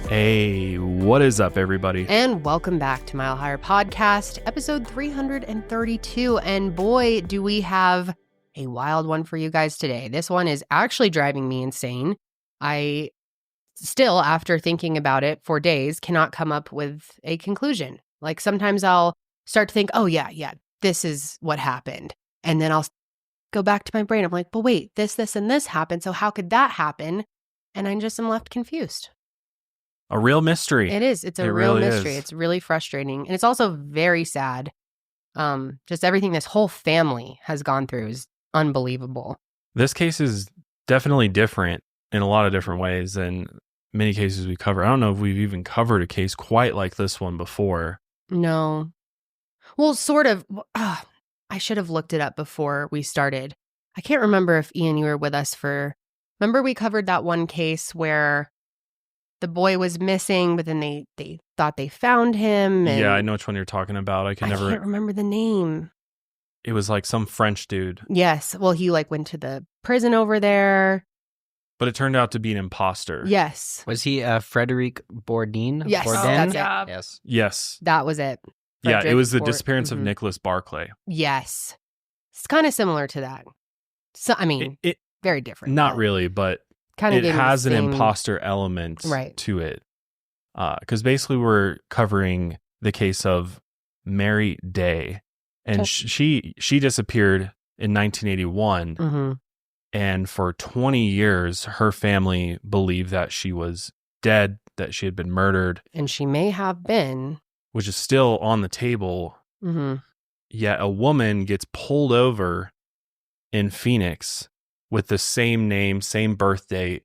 Hey, what is up, everybody? And welcome back to Mile Higher Podcast, episode 332. And boy, do we have a wild one for you guys today. This one is actually driving me insane. I still, after thinking about it for days, cannot come up with a conclusion. Like sometimes I'll start to think, oh, yeah, this is what happened. And then I'll go back to my brain. I'm like, but wait, this, and this happened. So how could that happen? And I just am left confused. A real mystery. It is. It's a real mystery. It's really frustrating. And it's also very sad. Just everything this whole family has gone through is unbelievable. This case is definitely different in a lot of different ways than many cases we cover. I don't know if we've even covered a case quite like this one before. No. Well, sort of. I should have looked it up before we started. I can't remember if Ian, you were with us for... Remember we covered that one case where the boy was missing, but then they thought they found him. And yeah, I know which one you're talking about. I can't remember the name. It was like some French dude. Yes. Well, he went to the prison over there. But it turned out to be an imposter. Yes. Was he Frederic Bourdin? Yes. Bourdin? That's it. Yes. Yes. That was it. Yeah, it was the disappearance of Nicholas Barclay. Yes. It's kind of similar to that. So, I mean, it very different. Not really, but it has an imposter element to it. Because basically we're covering the case of Mary Day. And she disappeared in 1981. Mm-hmm. And for 20 years, her family believed that she was dead, that she had been murdered. And she may have been. Which is still on the table. Mm-hmm. Yet a woman gets pulled over in Phoenix with the same name, same birth date,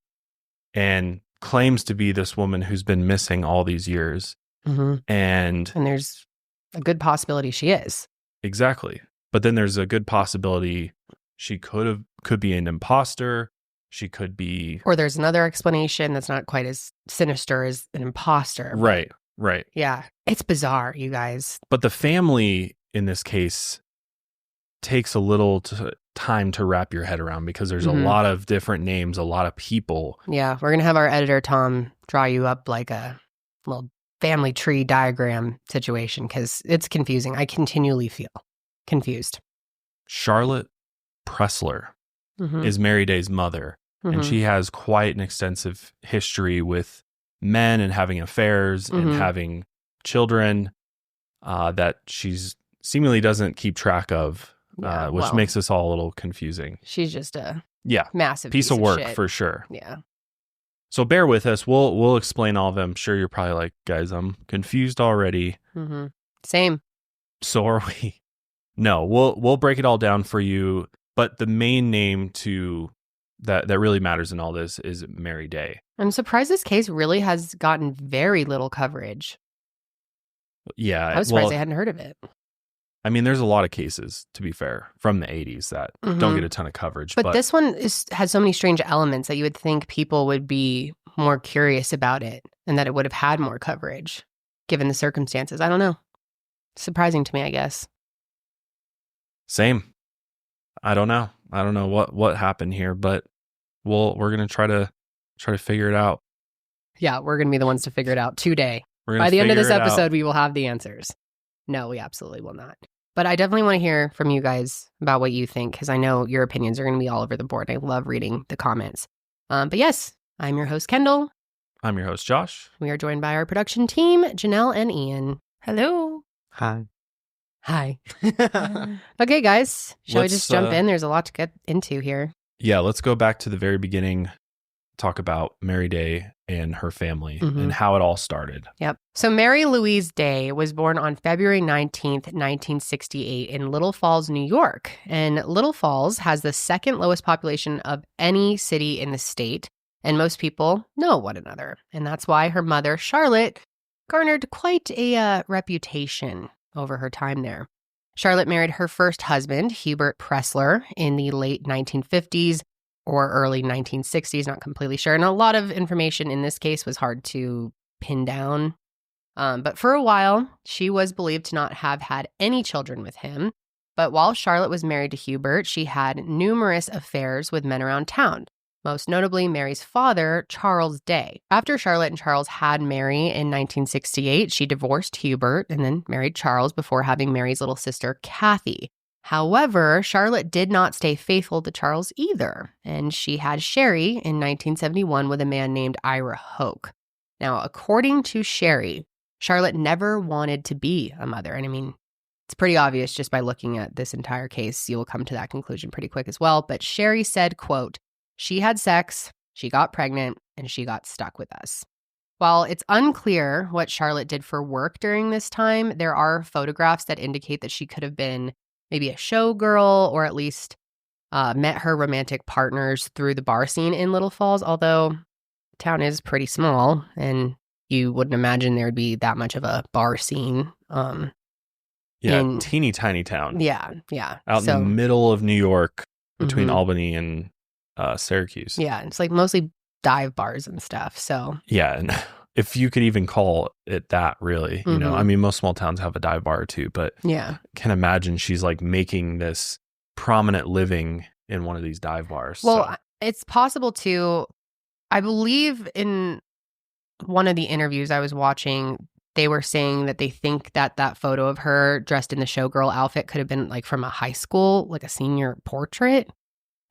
and claims to be this woman who's been missing all these years. Mm-hmm. And there's a good possibility she is. Exactly. But then there's a good possibility she could be an imposter. She could be... Or there's another explanation that's not quite as sinister as an imposter. Right. Yeah. It's bizarre, you guys. But the family in this case takes a little time to wrap your head around because there's a lot of different names, a lot of people. Yeah. We're going to have our editor, Tom, draw you up like a little family tree diagram situation because it's confusing. I continually feel confused. Charlotte Pressler is Mary Day's mother, and she has quite an extensive history with men and having affairs and having children that she's seemingly doesn't keep track of, which makes us all a little confusing. She's just a massive piece of work shit. For sure. Yeah. So bear with us. We'll explain all of them. I'm sure you're probably like, guys, I'm confused already. Mm-hmm. Same. So are we. No, we'll break it all down for you. But the main name that really matters in all this is Mary Day. I'm surprised this case really has gotten very little coverage. Yeah. I was surprised I hadn't heard of it. I mean, there's a lot of cases, to be fair, from the 80s that don't get a ton of coverage. But this one has so many strange elements that you would think people would be more curious about it and that it would have had more coverage given the circumstances. I don't know. Surprising to me, I guess. Same. I don't know what happened here, but we're going to try to figure it out. Yeah, we're going to be the ones to figure it out today. By the end of this episode, we will have the answers. No, we absolutely will not. But I definitely want to hear from you guys about what you think, because I know your opinions are going to be all over the board. I love reading the comments. But yes, I'm your host, Kendall. I'm your host, Josh. We are joined by our production team, Janelle and Ian. Hello. Hi. Okay, guys. Shall we just jump in? There's a lot to get into here. Yeah, let's go back to the very beginning, talk about Mary Day and her family and how it all started. Yep. So Mary Louise Day was born on February 19th, 1968 in Little Falls, New York. And Little Falls has the second lowest population of any city in the state. And most people know one another. And that's why her mother, Charlotte, garnered quite a reputation over her time there. Charlotte married her first husband, Hubert Pressler, in the late 1950s or early 1960s, not completely sure. And a lot of information in this case was hard to pin down. But for a while, she was believed to not have had any children with him. But while Charlotte was married to Hubert, she had numerous affairs with men around town. most notably Mary's father, Charles Day. After Charlotte and Charles had Mary in 1968, she divorced Hubert and then married Charles before having Mary's little sister, Kathy. However, Charlotte did not stay faithful to Charles either, and she had Sherry in 1971 with a man named Ira Hoke. Now, according to Sherry, Charlotte never wanted to be a mother, and I mean, it's pretty obvious just by looking at this entire case. You will come to that conclusion pretty quick as well. But Sherry said, quote, "She had sex, she got pregnant, and she got stuck with us." While it's unclear what Charlotte did for work during this time, there are photographs that indicate that she could have been maybe a showgirl or at least met her romantic partners through the bar scene in Little Falls, although the town is pretty small and you wouldn't imagine there would be that much of a bar scene. Teeny tiny town. Yeah. Out in the middle of New York between Albany and Syracuse. Yeah, it's like mostly dive bars and stuff. So yeah, and if you could even call it that, really, you know, I mean, most small towns have a dive bar or two, but yeah, can imagine she's like making this prominent living in one of these dive bars. Well, it's possible too. I believe in one of the interviews I was watching, they were saying that they think that that photo of her dressed in the showgirl outfit could have been like from a high school, like a senior portrait.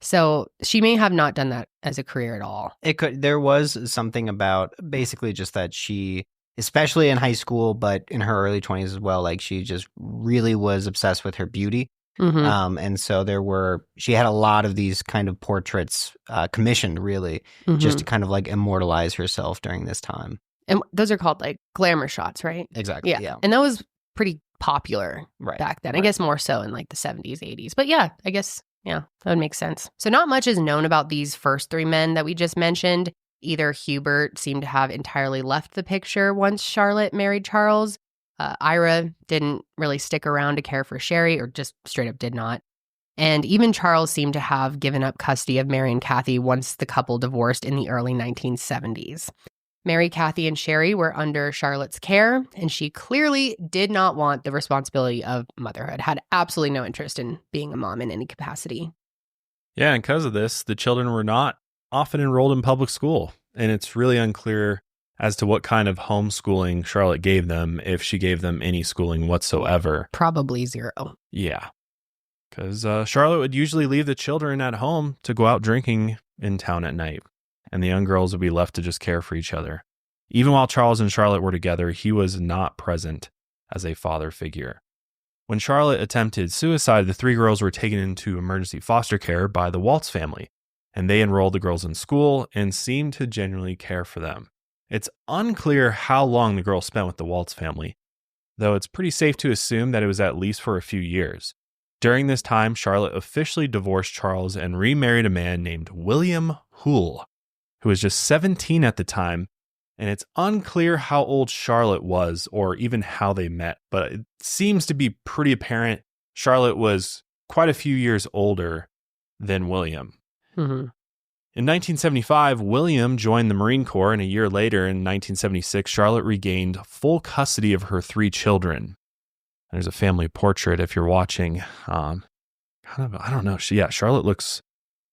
So she may have not done that as a career at all. It could. There was something about basically just that she, especially in high school, but in her early 20s as well, like she just really was obsessed with her beauty. And so she had a lot of these kind of portraits commissioned really just to kind of like immortalize herself during this time. And those are called like glamour shots, right? Exactly. Yeah. And that was pretty popular back then. I guess more so in like the 70s, 80s. But yeah, I guess, yeah, that would make sense. So not much is known about these first three men that we just mentioned. Either Hubert seemed to have entirely left the picture once Charlotte married Charles. Ira didn't really stick around to care for Sherry, or just straight up did not. And even Charles seemed to have given up custody of Mary and Kathy once the couple divorced in the early 1970s. Mary, Kathy, and Sherry were under Charlotte's care, and she clearly did not want the responsibility of motherhood, had absolutely no interest in being a mom in any capacity. Yeah, and because of this, the children were not often enrolled in public school, and it's really unclear as to what kind of homeschooling Charlotte gave them, if she gave them any schooling whatsoever. Probably zero. Yeah, because Charlotte would usually leave the children at home to go out drinking in town at night, and the young girls would be left to just care for each other. Even while Charles and Charlotte were together, he was not present as a father figure. When Charlotte attempted suicide, the three girls were taken into emergency foster care by the Waltz family, and they enrolled the girls in school and seemed to genuinely care for them. It's unclear how long the girls spent with the Waltz family, though it's pretty safe to assume that it was at least for a few years. During this time, Charlotte officially divorced Charles and remarried a man named William Houle, who was just 17 at the time, and it's unclear how old Charlotte was or even how they met, but it seems to be pretty apparent Charlotte was quite a few years older than William. In 1975, William joined the Marine Corps, and a year later, in 1976, Charlotte regained full custody of her three children. There's a family portrait if you're watching. I don't know. Charlotte looks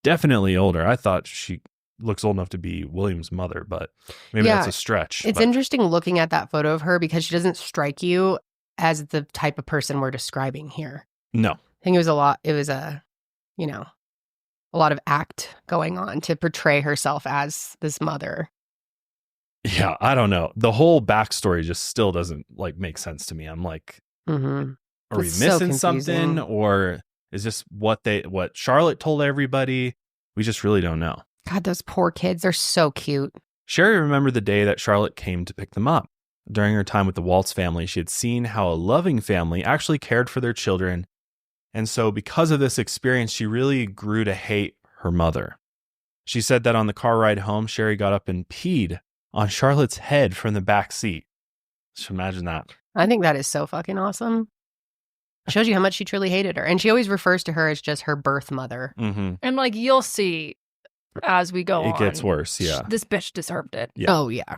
definitely older. I thought she looks old enough to be William's mother, but maybe that's a stretch. It's interesting looking at that photo of her because she doesn't strike you as the type of person we're describing here. No. I think it was a lot of act going on to portray herself as this mother. Yeah, I don't know. The whole backstory just still doesn't make sense to me. I'm like, are we missing something, or is this what Charlotte told everybody? We just really don't know. God, those poor kids, they're so cute. Sherry remembered the day that Charlotte came to pick them up. During her time with the Waltz family, she had seen how a loving family actually cared for their children. And so because of this experience, she really grew to hate her mother. She said that on the car ride home, Sherry got up and peed on Charlotte's head from the back seat. Just imagine that. I think that is so fucking awesome. It shows you how much she truly hated her. And she always refers to her as just her birth mother. And you'll see as we go on. It gets worse, yeah. This bitch deserved it. Yeah. Oh, yeah.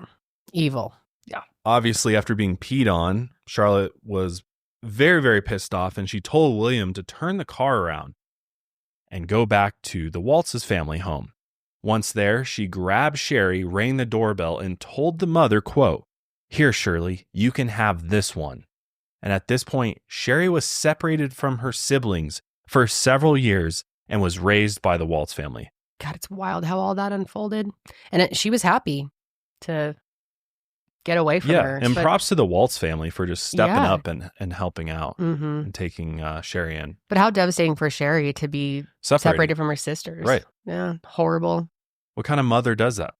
Evil. Yeah. Obviously, after being peed on, Charlotte was very, very pissed off, and she told William to turn the car around and go back to the Waltz's family home. Once there, she grabbed Sherry, rang the doorbell, and told the mother, quote, "Here, Shirley, you can have this one." And at this point, Sherry was separated from her siblings for several years and was raised by the Waltz family. God, it's wild how all that unfolded. And she was happy to get away from her. And props to the Waltz family for just stepping up and helping out and taking Sherry in. But how devastating for Sherry to be separated from her sisters. Right. Yeah, horrible. What kind of mother does that?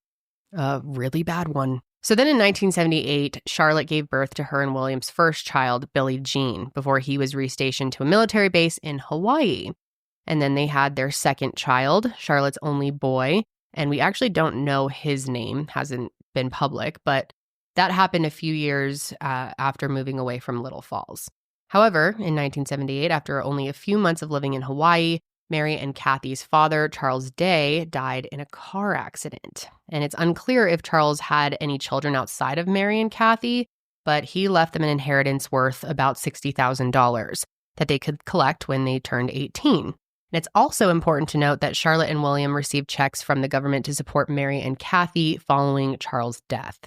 A really bad one. So then in 1978, Charlotte gave birth to her and William's first child, Billie Jean, before he was restationed to a military base in Hawaii. And then they had their second child, Charlotte's only boy. And we actually don't know his name, hasn't been public, but that happened a few years after moving away from Little Falls. However, in 1978, after only a few months of living in Hawaii, Mary and Kathy's father, Charles Day, died in a car accident. And it's unclear if Charles had any children outside of Mary and Kathy, but he left them an inheritance worth about $60,000 that they could collect when they turned 18. And it's also important to note that Charlotte and William received checks from the government to support Mary and Kathy following Charles' death.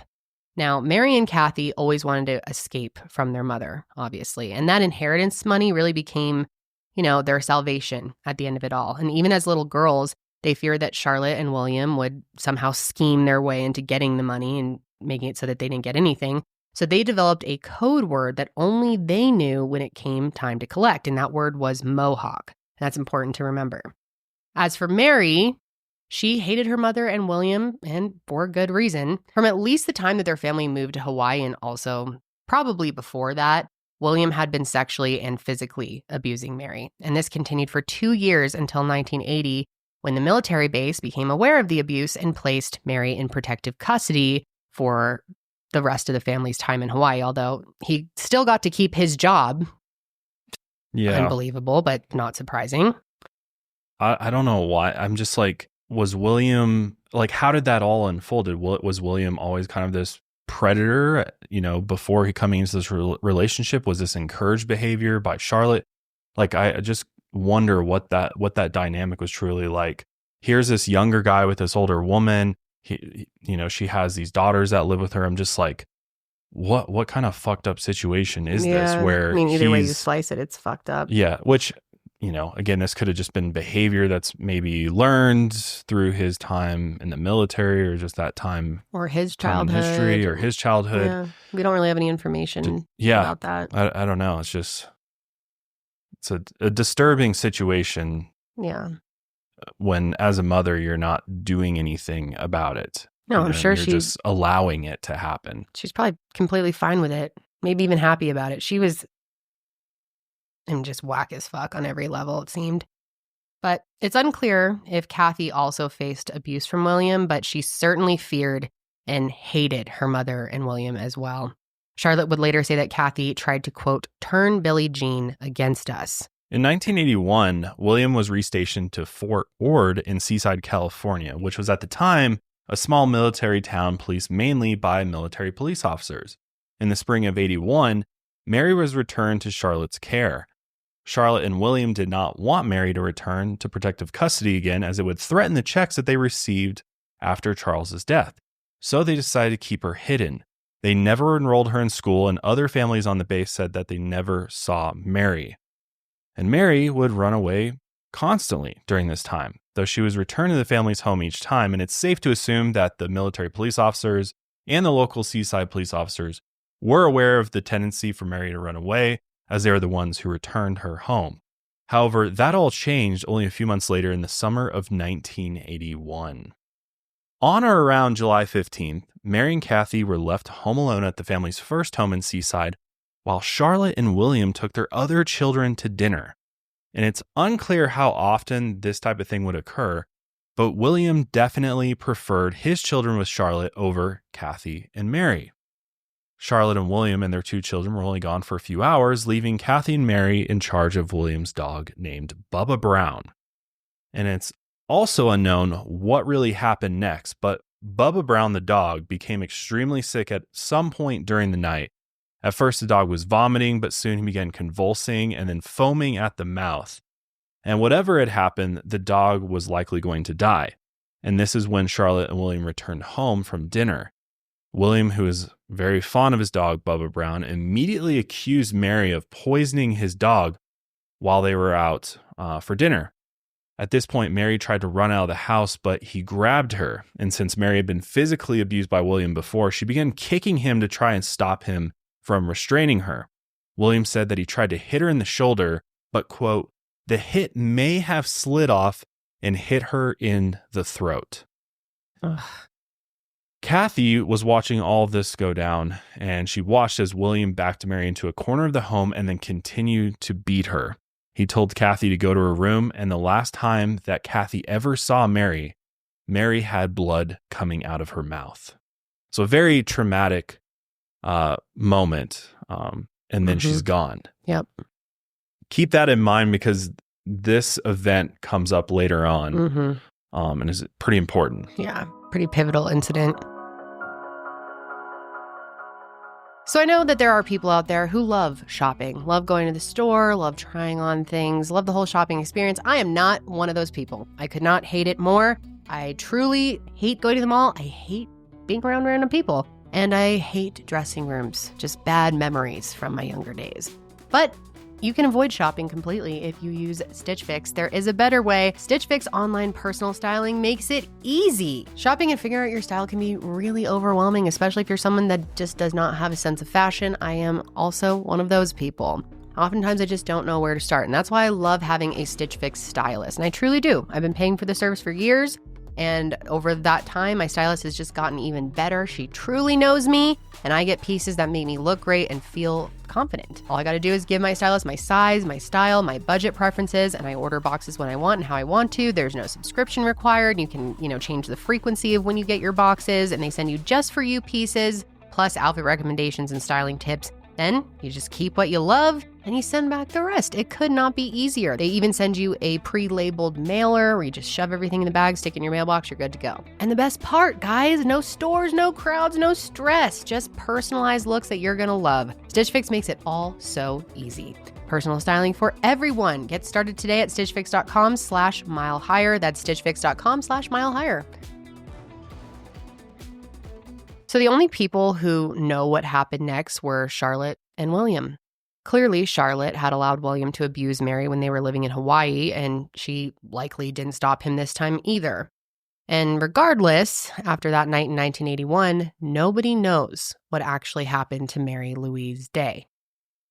Now, Mary and Kathy always wanted to escape from their mother, obviously, and that inheritance money really became, their salvation at the end of it all. And even as little girls, they feared that Charlotte and William would somehow scheme their way into getting the money and making it so that they didn't get anything. So they developed a code word that only they knew when it came time to collect, and that word was Mohawk. That's important to remember. As for Mary, she hated her mother and William, and for good reason. From at least the time that their family moved to Hawaii, and also probably before that, William had been sexually and physically abusing Mary. And this continued for 2 years until 1980, when the military base became aware of the abuse and placed Mary in protective custody for the rest of the family's time in Hawaii, although he still got to keep his job. Yeah. Unbelievable, but not surprising. I don't know why. I'm just like, was William, how did that all unfold? Was William always kind of this predator, before he coming into this relationship? Was this encouraged behavior by Charlotte? I just wonder what that dynamic was truly like. Here's this younger guy with this older woman. She has these daughters that live with her. I'm just like, what kind of fucked up situation is this? Where either way you slice it, it's fucked up. Yeah, which again, this could have just been behavior that's maybe learned through his time in the military, or just that time, or his childhood, history, or his childhood. Yeah, we don't really have any information about that. I don't know. It's a disturbing situation. Yeah. When as a mother, you're not doing anything about it. No, I'm sure she's just allowing it to happen. She's probably completely fine with it. Maybe even happy about it. She was just whack as fuck on every level, it seemed. But it's unclear if Kathy also faced abuse from William, but she certainly feared and hated her mother and William as well. Charlotte would later say that Kathy tried to, quote, turn Billie Jean against us. In 1981, William was restationed to Fort Ord in Seaside, California, which was at the time a small military town policed mainly by military police officers. In the spring of 81, Mary was returned to Charlotte's care. Charlotte and William did not want Mary to return to protective custody again, as it would threaten the checks that they received after Charles's death. So they decided to keep her hidden. They never enrolled her in school, and other families on the base said that they never saw Mary. And Mary would run away constantly during this time, though she was returned to the family's home each time, and it's safe to assume that the military police officers and the local Seaside police officers were aware of the tendency for Mary to run away, as they were the ones who returned her home. However, that all changed only a few months later in the summer of 1981. On or around July 15th, Mary and Kathy were left home alone at the family's first home in Seaside, while Charlotte and William took their other children to dinner. And it's unclear how often this type of thing would occur, but William definitely preferred his children with Charlotte over Kathy and Mary. Charlotte and William and their 2 children were only gone for a few hours, leaving Kathy and Mary in charge of William's dog named Bubba Brown. And it's also unknown what really happened next, but Bubba Brown the dog became extremely sick at some point during the night. At first, the dog was vomiting, but soon he began convulsing and then foaming at the mouth. And whatever had happened, the dog was likely going to die. And this is when Charlotte and William returned home from dinner. William, who is very fond of his dog, Bubba Brown, immediately accused Mary of poisoning his dog while they were out for dinner. At this point, Mary tried to run out of the house, but he grabbed her. And since Mary had been physically abused by William before, she began kicking him to try and stop him from restraining her. William said that he tried to hit her in the shoulder, but, quote, the hit may have slid off and hit her in the throat. Ugh. Kathy was watching all of this go down, and she watched as William backed Mary into a corner of the home and then continued to beat her. He told Kathy to go to her room, and the last time that Kathy ever saw Mary, Mary had blood coming out of her mouth. So a very traumatic moment, and then she's gone. Yep. Keep that in mind because this event comes up later on and is pretty important. Yeah, pretty pivotal incident. So I know that there are people out there who love shopping, love going to the store, love trying on things, love the whole shopping experience. I am not one of those people. I could not hate it more. I truly hate going to the mall. I hate being around random people. And I hate dressing rooms. Just bad memories from my younger days. But you can avoid shopping completely if you use Stitch Fix. There is a better way. Stitch Fix online personal styling makes it easy. Shopping and figuring out your style can be really overwhelming, especially if you're someone that just does not have a sense of fashion. I am also one of those people. Oftentimes, I just don't know where to start, and that's why I love having a Stitch Fix stylist, and I truly do. I've been paying for the service for years, and over that time, my stylist has just gotten even better. She truly knows me, and I get pieces that make me look great and feel confident. All I got to do is give my stylist my size, my style, my budget preferences, and I order boxes when I want and how I want to. There's no subscription required. You can, change the frequency of when you get your boxes, and they send you just for you pieces, plus outfit recommendations and styling tips. Then you just keep what you love and you send back the rest. It could not be easier. They even send you a pre-labeled mailer where you just shove everything in the bag, stick it in your mailbox, you're good to go. And the best part, guys, no stores, no crowds, no stress, just personalized looks that you're gonna love. Stitch Fix makes it all so easy. Personal styling for everyone. Get started today at stitchfix.com/milehigher. That's stitchfix.com/milehigher. So the only people who know what happened next were Charlotte and William. Clearly, Charlotte had allowed William to abuse Mary when they were living in Hawaii, and she likely didn't stop him this time either. And regardless, after that night in 1981, nobody knows what actually happened to Mary Louise Day.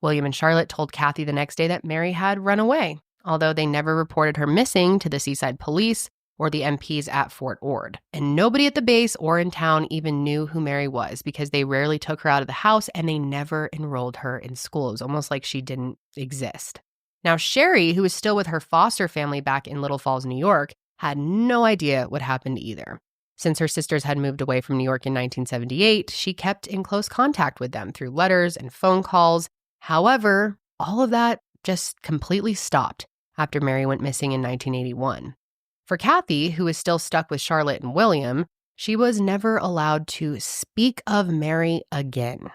William and Charlotte told Kathy the next day that Mary had run away, although they never reported her missing to the Seaside police or the MPs at Fort Ord. And nobody at the base or in town even knew who Mary was because they rarely took her out of the house and they never enrolled her in school. It was almost like she didn't exist. Now, Sherry, who was still with her foster family back in Little Falls, New York, had no idea what happened either. Since her sisters had moved away from New York in 1978, she kept in close contact with them through letters and phone calls. However, all of that just completely stopped after Mary went missing in 1981. For Kathy, who was still stuck with Charlotte and William, she was never allowed to speak of Mary again.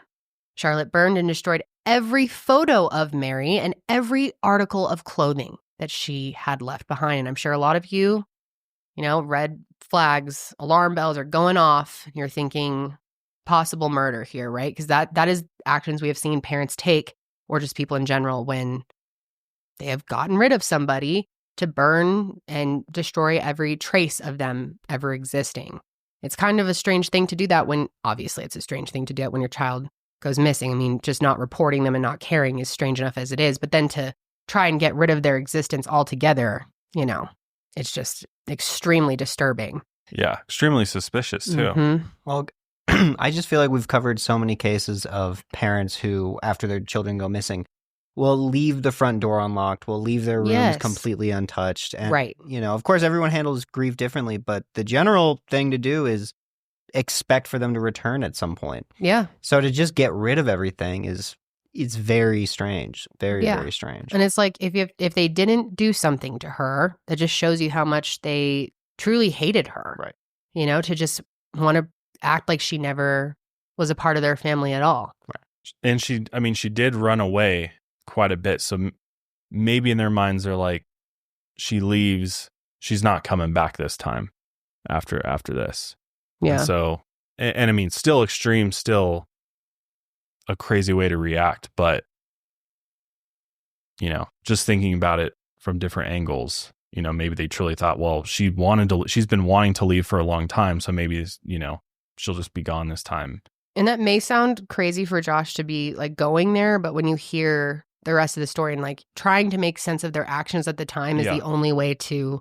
Charlotte burned and destroyed every photo of Mary and every article of clothing that she had left behind. And I'm sure a lot of you, red flags, alarm bells are going off. You're thinking possible murder here, right? Because that is actions we have seen parents take, or just people in general, when they have gotten rid of somebody, to burn and destroy every trace of them ever existing. It's kind of a strange thing to do that when, obviously it's a strange thing to do that when your child goes missing. I mean, just not reporting them and not caring is strange enough as it is, but then to try and get rid of their existence altogether, it's just extremely disturbing. Yeah, extremely suspicious too. Mm-hmm. Well, I just feel like we've covered so many cases of parents who, after their children go missing, will leave the front door unlocked, will leave their rooms completely untouched. And, right. Of course, everyone handles grief differently, but the general thing to do is expect for them to return at some point. Yeah. So to just get rid of everything it's very strange. Very, very strange. And it's like, if they didn't do something to her, that just shows you how much they truly hated her. Right. To just want to act like she never was a part of their family at all. Right. And she did run away quite a bit. So maybe in their minds, they're like, she leaves, she's not coming back this time. after this. Yeah. And so, and I mean, still extreme, still a crazy way to react, but you know, just thinking about it from different angles, you know, maybe they truly thought, well, she's been wanting to leave for a long time, so maybe, you know, she'll just be gone this time. And that may sound crazy for Josh to be like going there, but when you hear the rest of the story and like trying to make sense of their actions at the time is the only way to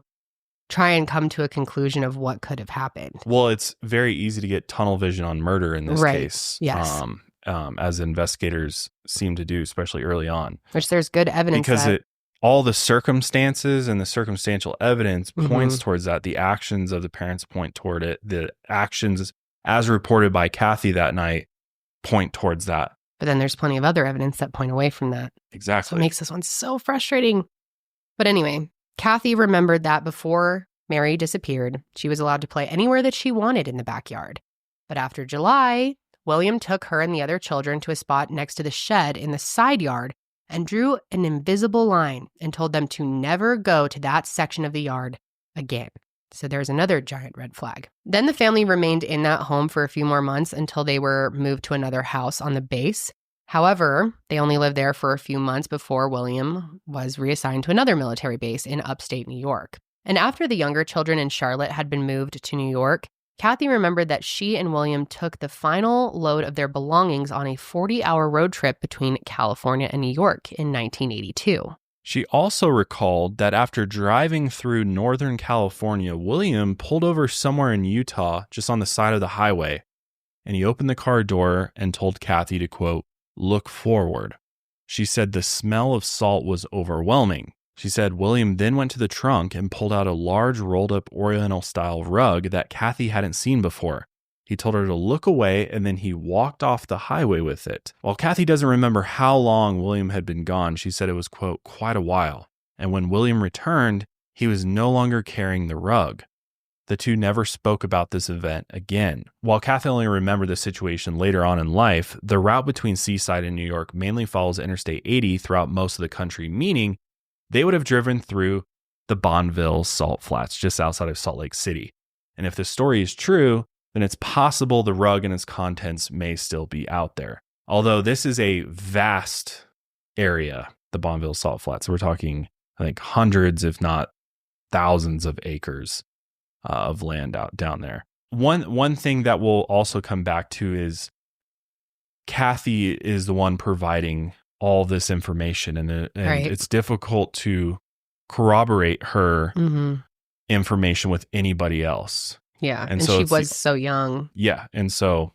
try and come to a conclusion of what could have happened. Well, it's very easy to get tunnel vision on murder in this case. Yes. As investigators seem to do, especially early on. Which there's good evidence because all the circumstances and the circumstantial evidence points towards that. The actions of the parents point toward it. The actions, as reported by Kathy that night, point towards that. But then there's plenty of other evidence that point away from that. Exactly. So it makes this one so frustrating. But anyway, Kathy remembered that before Mary disappeared, she was allowed to play anywhere that she wanted in the backyard. But after July, William took her and the other children to a spot next to the shed in the side yard and drew an invisible line and told them to never go to that section of the yard again. So there's another giant red flag. Then the family remained in that home for a few more months until they were moved to another house on the base. However, they only lived there for a few months before William was reassigned to another military base in upstate New York. And after the younger children and Charlotte had been moved to New York, Kathy remembered that she and William took the final load of their belongings on a 40-hour road trip between California and New York in 1982. She also recalled that after driving through Northern California, William pulled over somewhere in Utah, just on the side of the highway, and he opened the car door and told Kathy to, quote, look forward. She said the smell of salt was overwhelming. She said William then went to the trunk and pulled out a large rolled-up Oriental-style rug that Kathy hadn't seen before. He told her to look away, and then he walked off the highway with it. While Kathy doesn't remember how long William had been gone, she said it was, quote, quite a while. And when William returned, he was no longer carrying the rug. The two never spoke about this event again. While Kathy only remembered the situation later on in life, the route between Seaside and New York mainly follows Interstate 80 throughout most of the country, meaning they would have driven through the Bonneville Salt Flats just outside of Salt Lake City. And if this story is true, then it's possible the rug and its contents may still be out there. Although this is a vast area, the Bonneville Salt Flats. We're talking, I think, hundreds, if not thousands of acres of land out down there. One thing that we'll also come back to is Kathy is the one providing all this information, and it's difficult to corroborate her information with anybody else. Yeah, and so she was so young. Yeah, and so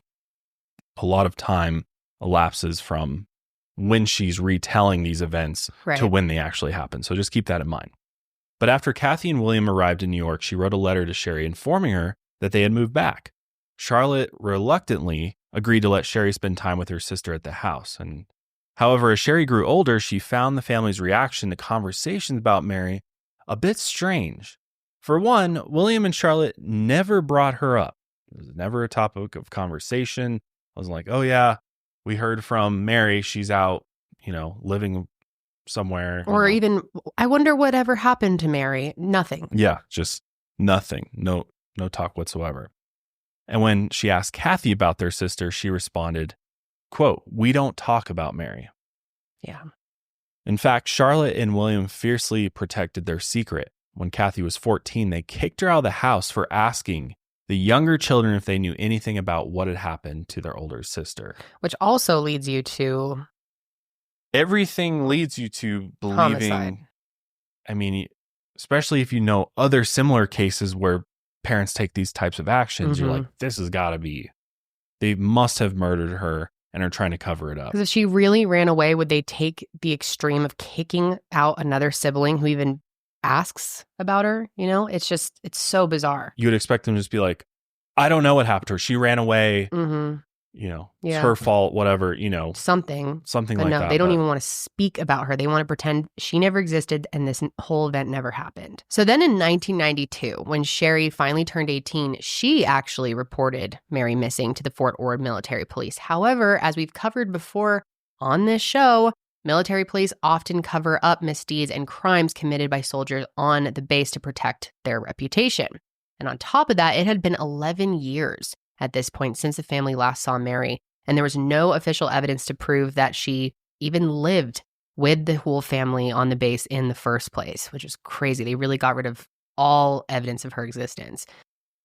a lot of time elapses from when she's retelling these events to when they actually happen. So just keep that in mind. But after Kathy and William arrived in New York, she wrote a letter to Sherry informing her that they had moved back. Charlotte reluctantly agreed to let Sherry spend time with her sister at the house. And however, as Sherry grew older, she found the family's reaction to conversations about Mary a bit strange. For one, William and Charlotte never brought her up. It was never a topic of conversation. I was like, oh yeah, we heard from Mary. She's out, living somewhere. Or even, I wonder whatever happened to Mary. Nothing. Yeah, just nothing. No talk whatsoever. And when she asked Kathy about their sister, she responded, quote, we don't talk about Mary. Yeah. In fact, Charlotte and William fiercely protected their secret. When Kathy was 14, they kicked her out of the house for asking the younger children if they knew anything about what had happened to their older sister. Which also leads you to... Everything leads you to believing... Homicide. I mean, especially if you know other similar cases where parents take these types of actions, you're like, this has got to be... They must have murdered her and are trying to cover it up. Because if she really ran away, would they take the extreme of kicking out another sibling who even asks about her? It's so bizarre. You would expect them to just be like, I don't know what happened to her. She ran away. It's her fault, whatever, Something like no, that. They don't even want to speak about her. They want to pretend she never existed and this whole event never happened. So then in 1992, when Sherry finally turned 18, she actually reported Mary missing to the Fort Ord Military Police. However, as we've covered before on this show, military police often cover up misdeeds and crimes committed by soldiers on the base to protect their reputation. And on top of that, it had been 11 years at this point since the family last saw Mary, and there was no official evidence to prove that she even lived with the Houle family on the base in the first place, which is crazy. They really got rid of all evidence of her existence.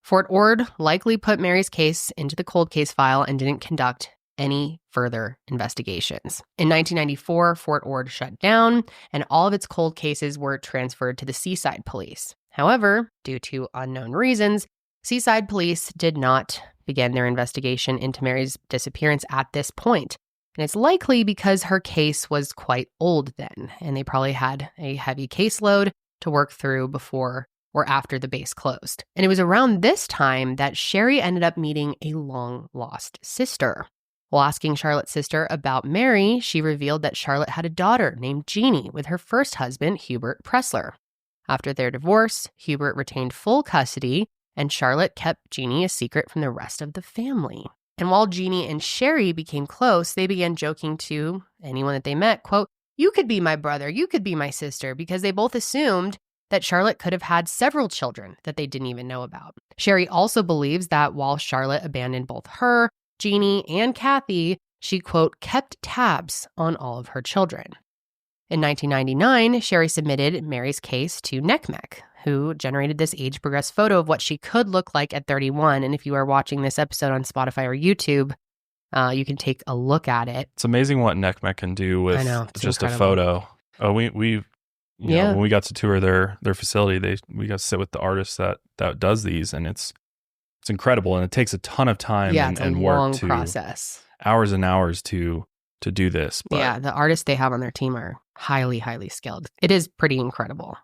Fort Ord likely put Mary's case into the cold case file and didn't conduct any further investigations. In 1994, Fort Ord shut down, and all of its cold cases were transferred to the Seaside police. However, due to unknown reasons, Seaside police did not begin their investigation into Mary's disappearance at this point. And it's likely because her case was quite old then, and they probably had a heavy caseload to work through before or after the base closed. And it was around this time that Sherry ended up meeting a long-lost sister. While asking Charlotte's sister about Mary, she revealed that Charlotte had a daughter named Jeannie with her first husband, Hubert Pressler. After their divorce, Hubert retained full custody, and Charlotte kept Jeannie a secret from the rest of the family. And while Jeannie and Sherry became close, they began joking to anyone that they met, quote, "You could be my brother, you could be my sister," because they both assumed that Charlotte could have had several children that they didn't even know about. Sherry also believes that while Charlotte abandoned both her, Jeannie, and Kathy, she, quote, kept tabs on all of her children. In 1999, Sherry submitted Mary's case to NCMEC, who generated this age-progressed photo of what she could look like at 31. And if you are watching this episode on Spotify or YouTube, you can take a look at it. It's amazing what NCMEC can do with just incredible. A photo. Oh, we you know, when we got to tour their facility, we got to sit with the artist that does these, and it's incredible, and it takes a ton of time and work long process, hours and hours to do this. But yeah, the artists they have on their team are highly, highly skilled. It is pretty incredible.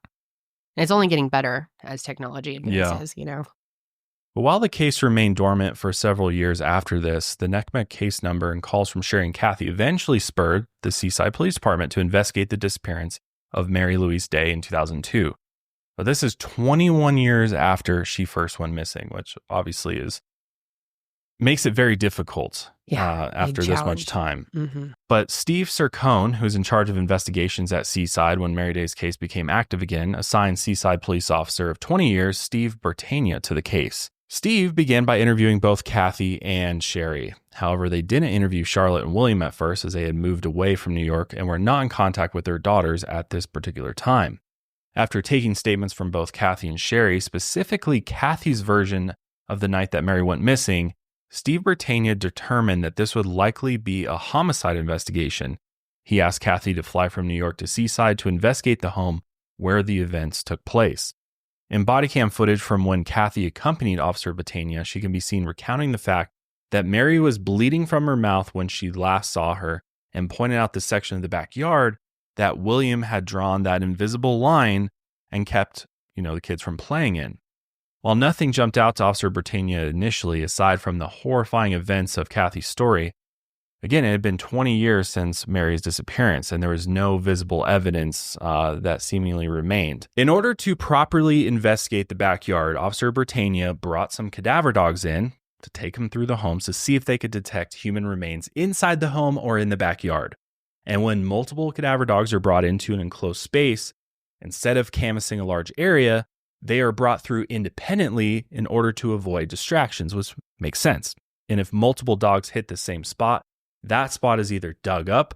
And it's only getting better as technology advances, you know. But while the case remained dormant for several years after this, the NCMEC case number and calls from Sherry and Kathy eventually spurred the Seaside Police Department to investigate the disappearance of Mary Louise Day in 2002. But this is 21 years after she first went missing, which obviously makes it very difficult after this much time. Mm-hmm. But Steve Sircone, who's in charge of investigations at Seaside when Mary Day's case became active again, assigned Seaside police officer of 20 years, Steve Bertagna, to the case. Steve began by interviewing both Kathy and Sherry. However, they didn't interview Charlotte and William at first, as they had moved away from New York and were not in contact with their daughters at this particular time. After taking statements from both Kathy and Sherry, specifically Kathy's version of the night that Mary went missing, Steve Bertagna determined that this would likely be a homicide investigation. He asked Kathy to fly from New York to Seaside to investigate the home where the events took place. In body cam footage from when Kathy accompanied Officer Bertagna, she can be seen recounting the fact that Mary was bleeding from her mouth when she last saw her, and pointed out the section of the backyard that William had drawn that invisible line and kept, the kids from playing in. While nothing jumped out to Officer Bertagna initially, aside from the horrifying events of Kathy's story, again, it had been 20 years since Mary's disappearance, and there was no visible evidence that seemingly remained. In order to properly investigate the backyard, Officer Bertagna brought some cadaver dogs in to take them through the homes to see if they could detect human remains inside the home or in the backyard. And when multiple cadaver dogs are brought into an enclosed space, instead of canvassing a large area, they are brought through independently in order to avoid distractions, which makes sense. And if multiple dogs hit the same spot, that spot is either dug up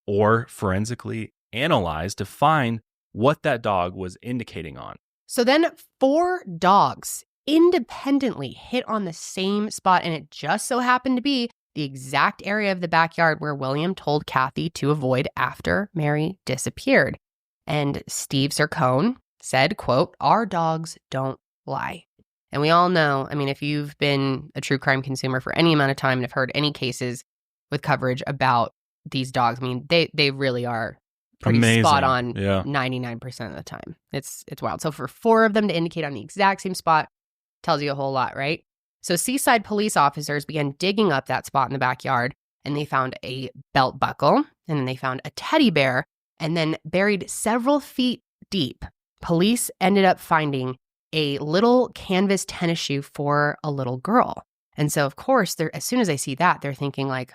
or forensically analyzed to find what that dog was indicating on. So then 4 dogs independently hit on the same spot, and it just so happened to be the exact area of the backyard where William told Kathy to avoid after Mary disappeared. And Steve Sircone said, quote, "Our dogs don't lie." And we all know, if you've been a true crime consumer for any amount of time and have heard any cases with coverage about these dogs, they really are pretty amazing. Spot on 99% of the time. It's wild. So for 4 of them to indicate on the exact same spot tells you a whole lot, right? So Seaside police officers began digging up that spot in the backyard, and they found a belt buckle, and then they found a teddy bear, and then buried several feet deep, police ended up finding a little canvas tennis shoe for a little girl. And so, of course, as soon as they see that, they're thinking like,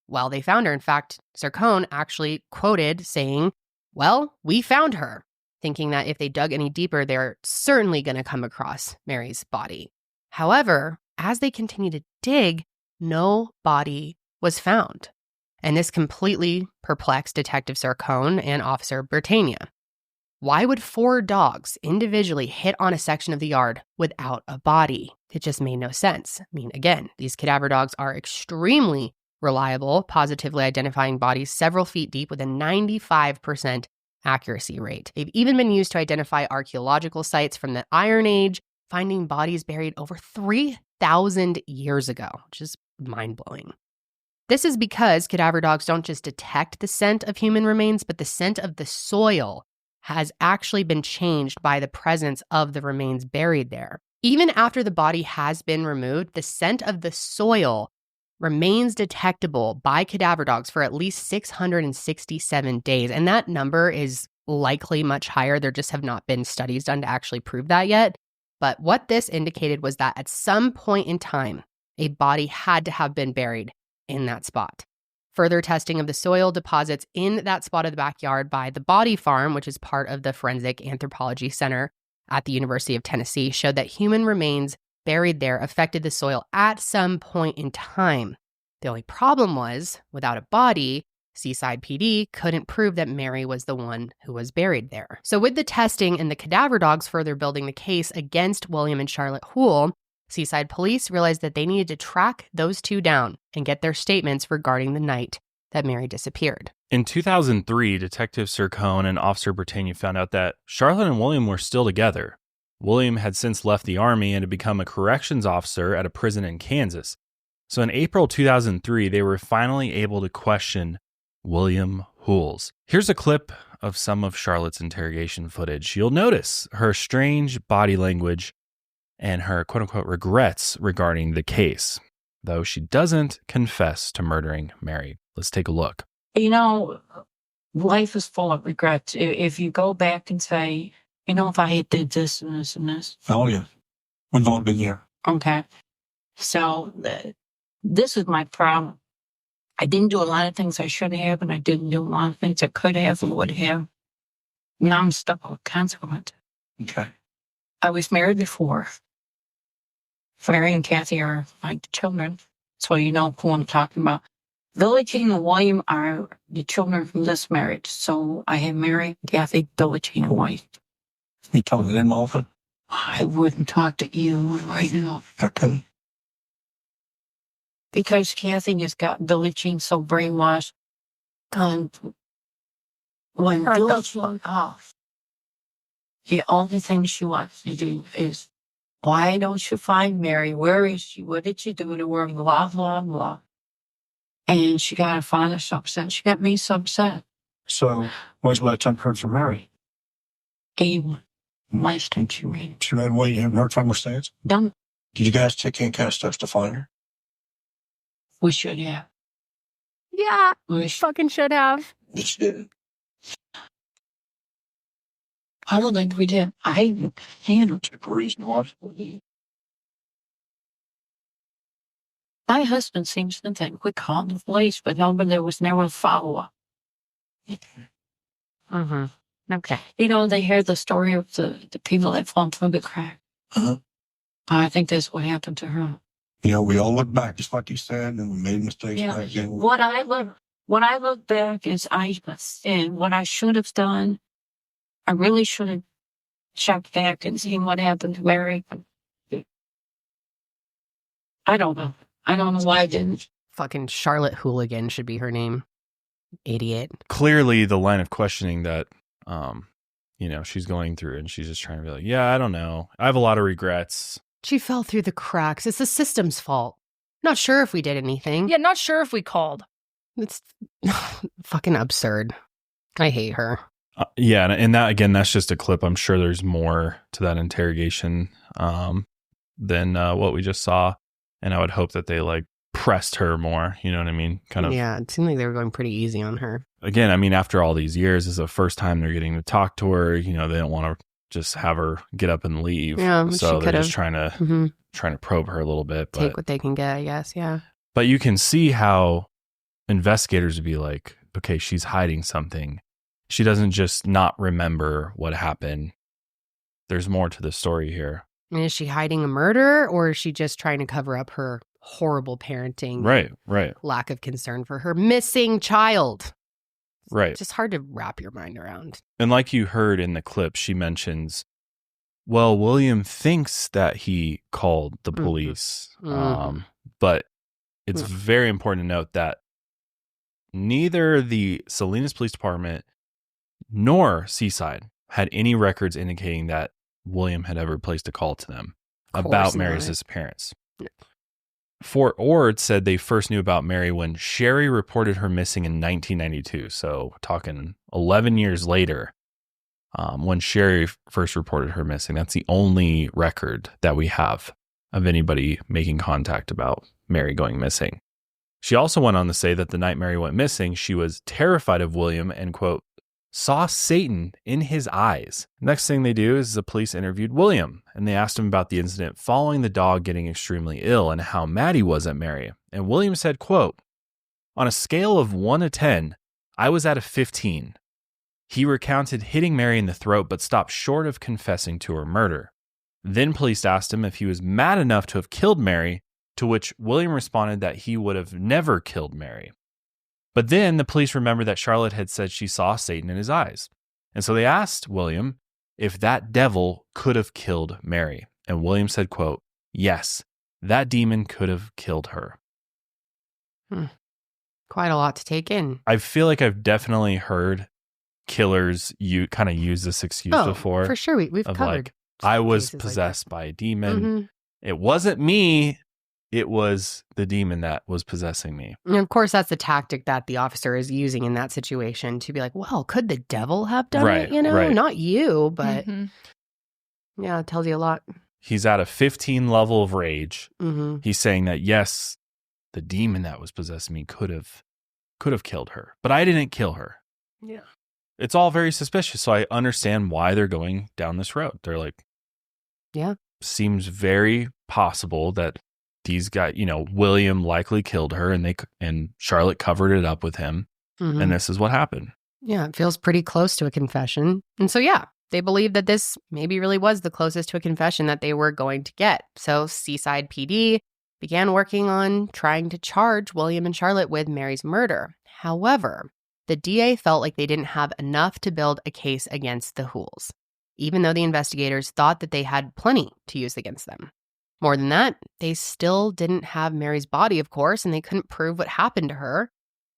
well, they found her. In fact, Sircone actually quoted saying, "Well, we found her." thinking that if they dug any deeper, they're certainly going to come across Mary's body. However, as they continued to dig, no body was found. And this completely perplexed Detective Sarcone and Officer Britannia. Why would 4 dogs individually hit on a section of the yard without a body? It just made no sense. I mean, again, these cadaver dogs are extremely reliable, positively identifying bodies several feet deep with a 95% accuracy rate. They've even been used to identify archaeological sites from the Iron Age, finding bodies buried over 3,000 years ago, which is mind-blowing. This is because cadaver dogs don't just detect the scent of human remains, but the scent of the soil has actually been changed by the presence of the remains buried there. Even after the body has been removed, the scent of the soil remains detectable by cadaver dogs for at least 667 days. And that number is likely much higher. There just have not been studies done to actually prove that yet. But what this indicated was that at some point in time, a body had to have been buried in that spot. Further testing of the soil deposits in that spot of the backyard by the Body Farm, which is part of the Forensic Anthropology Center at the University of Tennessee, showed that human remains buried there affected the soil at some point in time. The only problem was, without a body, Seaside PD couldn't prove that Mary was the one who was buried there. So with the testing and the cadaver dogs further building the case against William and Charlotte Houle, Seaside police realized that they needed to track those 2 down and get their statements regarding the night that Mary disappeared. In 2003, Detective Sarcone and Officer Britannia found out that Charlotte and William were still together. William had since left the Army and had become a corrections officer at a prison in Kansas. So in April 2003, they were finally able to question William Houle's. Here's a clip of some of Charlotte's interrogation footage. You'll notice her strange body language and her quote-unquote regrets regarding the case, though she doesn't confess to murdering Mary. Let's take a look. You know, life is full of regrets. If you go back and say, you know, if I had did this and this and this. Oh, yeah. We've all been here. Okay. So this is my problem. I didn't do a lot of things I should have, and I didn't do a lot of things I could have and would have. Now I'm stuck with consequences. Okay. I was married before. Mary and Kathy are my children, so you know who I'm talking about. Billie Jean and William are the children from this marriage. So I have Mary, Kathy, Billie Jean, and White. You talk to them often? I wouldn't talk to either one right now. Okay. Because Kathy has got Billie Jean so brainwashed. And when Billie Jean off, the only thing she wants to do is, why don't you find Mary? Where is she? What did you do to her? Blah, blah, blah. And she got her father so upset. She got me so upset. So, when's the last time you heard from Mary? Last time she ran. She ran away. You haven't heard from her since? Done. Did you guys take any kind of steps to find her? We should have. Yeah, We fucking should have. Yes, you did. I don't think we did. I handled Take a reason why. My husband seems to think we called the police, but no, but there was never a follow-up. Mm-hmm. Okay. You know, they hear the story of the people that fall through the crack. Uh-huh. I think that's what happened to her. You know, we all look back, just like you said, and we made mistakes Yeah. back then. When I look back is and what I should have done, I really should have checked back and seen what happened to Mary. I don't know. I don't know why I didn't. Fucking Charlotte Hooligan should be her name. Idiot. Clearly, the line of questioning that, she's going through, and she's just trying to be like, yeah, I don't know. I have a lot of regrets. She fell through the cracks. It's the system's fault. Not sure if we did anything. Yeah, not sure if we called. It's fucking absurd. I hate her. Yeah, and that, again, that's just a clip. I'm sure there's more to that interrogation than what we just saw. And I would hope that they, pressed her more. You know what I mean? Kind of. Yeah, it seemed like they were going pretty easy on her. Again, I mean, after all these years, this is the first time they're getting to talk to her. You know, they don't want to just have her get up and leave. Yeah, so she they're could've. just trying to probe her a little bit. Take what they can get, I guess, yeah. But you can see how investigators would be like, okay, she's hiding something. She doesn't just not remember what happened. There's more to the story here. And is she hiding a murder, or is she just trying to cover up her horrible parenting? Right. Lack of concern for her missing child. Right. It's just hard to wrap your mind around. And like you heard in the clip, she mentions, well, William thinks that he called the police. But it's very important to note that neither the Salinas Police Department nor Seaside had any records indicating that William had ever placed a call to them about Mary's disappearance. No. Fort Ord said they first knew about Mary when Sherry reported her missing in 1992. So talking 11 years later, when Sherry first reported her missing. That's the only record that we have of anybody making contact about Mary going missing. She also went on to say that the night Mary went missing, she was terrified of William and, quote, saw Satan in his eyes. Next thing they do is the police interviewed William, and they asked him about the incident following the dog getting extremely ill and how mad he was at Mary. And William said, quote, on a scale of 1 to 10, I was at a 15. He recounted hitting Mary in the throat, but stopped short of confessing to her murder. Then police asked him if he was mad enough to have killed Mary, to which William responded that he would have never killed Mary. But then the police remembered that Charlotte had said she saw Satan in his eyes. And so they asked William if that devil could have killed Mary. And William said, quote, yes, that demon could have killed her. Quite a lot to take in. I feel like I've definitely heard killers kind of use this excuse before. For sure. We've covered. Like, I was possessed by a demon. It wasn't me. It was the demon that was possessing me. And of course, that's the tactic that the officer is using in that situation to be like, well, could the devil have done it? You know, not you, but yeah, it tells you a lot. He's at a 15 level of rage. He's saying that, yes, the demon that was possessing me could have killed her, but I didn't kill her. Yeah. It's all very suspicious. So I understand why they're going down this road. They're like, yeah, seems very possible that these guys, William likely killed her and Charlotte covered it up with him. And this is what happened. Yeah, it feels pretty close to a confession. And so, yeah, they believe that this maybe really was the closest to a confession that they were going to get. So Seaside PD began working on trying to charge William and Charlotte with Mary's murder. However, the DA felt like they didn't have enough to build a case against the Houles, even though the investigators thought that they had plenty to use against them. More than that, they still didn't have Mary's body, of course, and they couldn't prove what happened to her.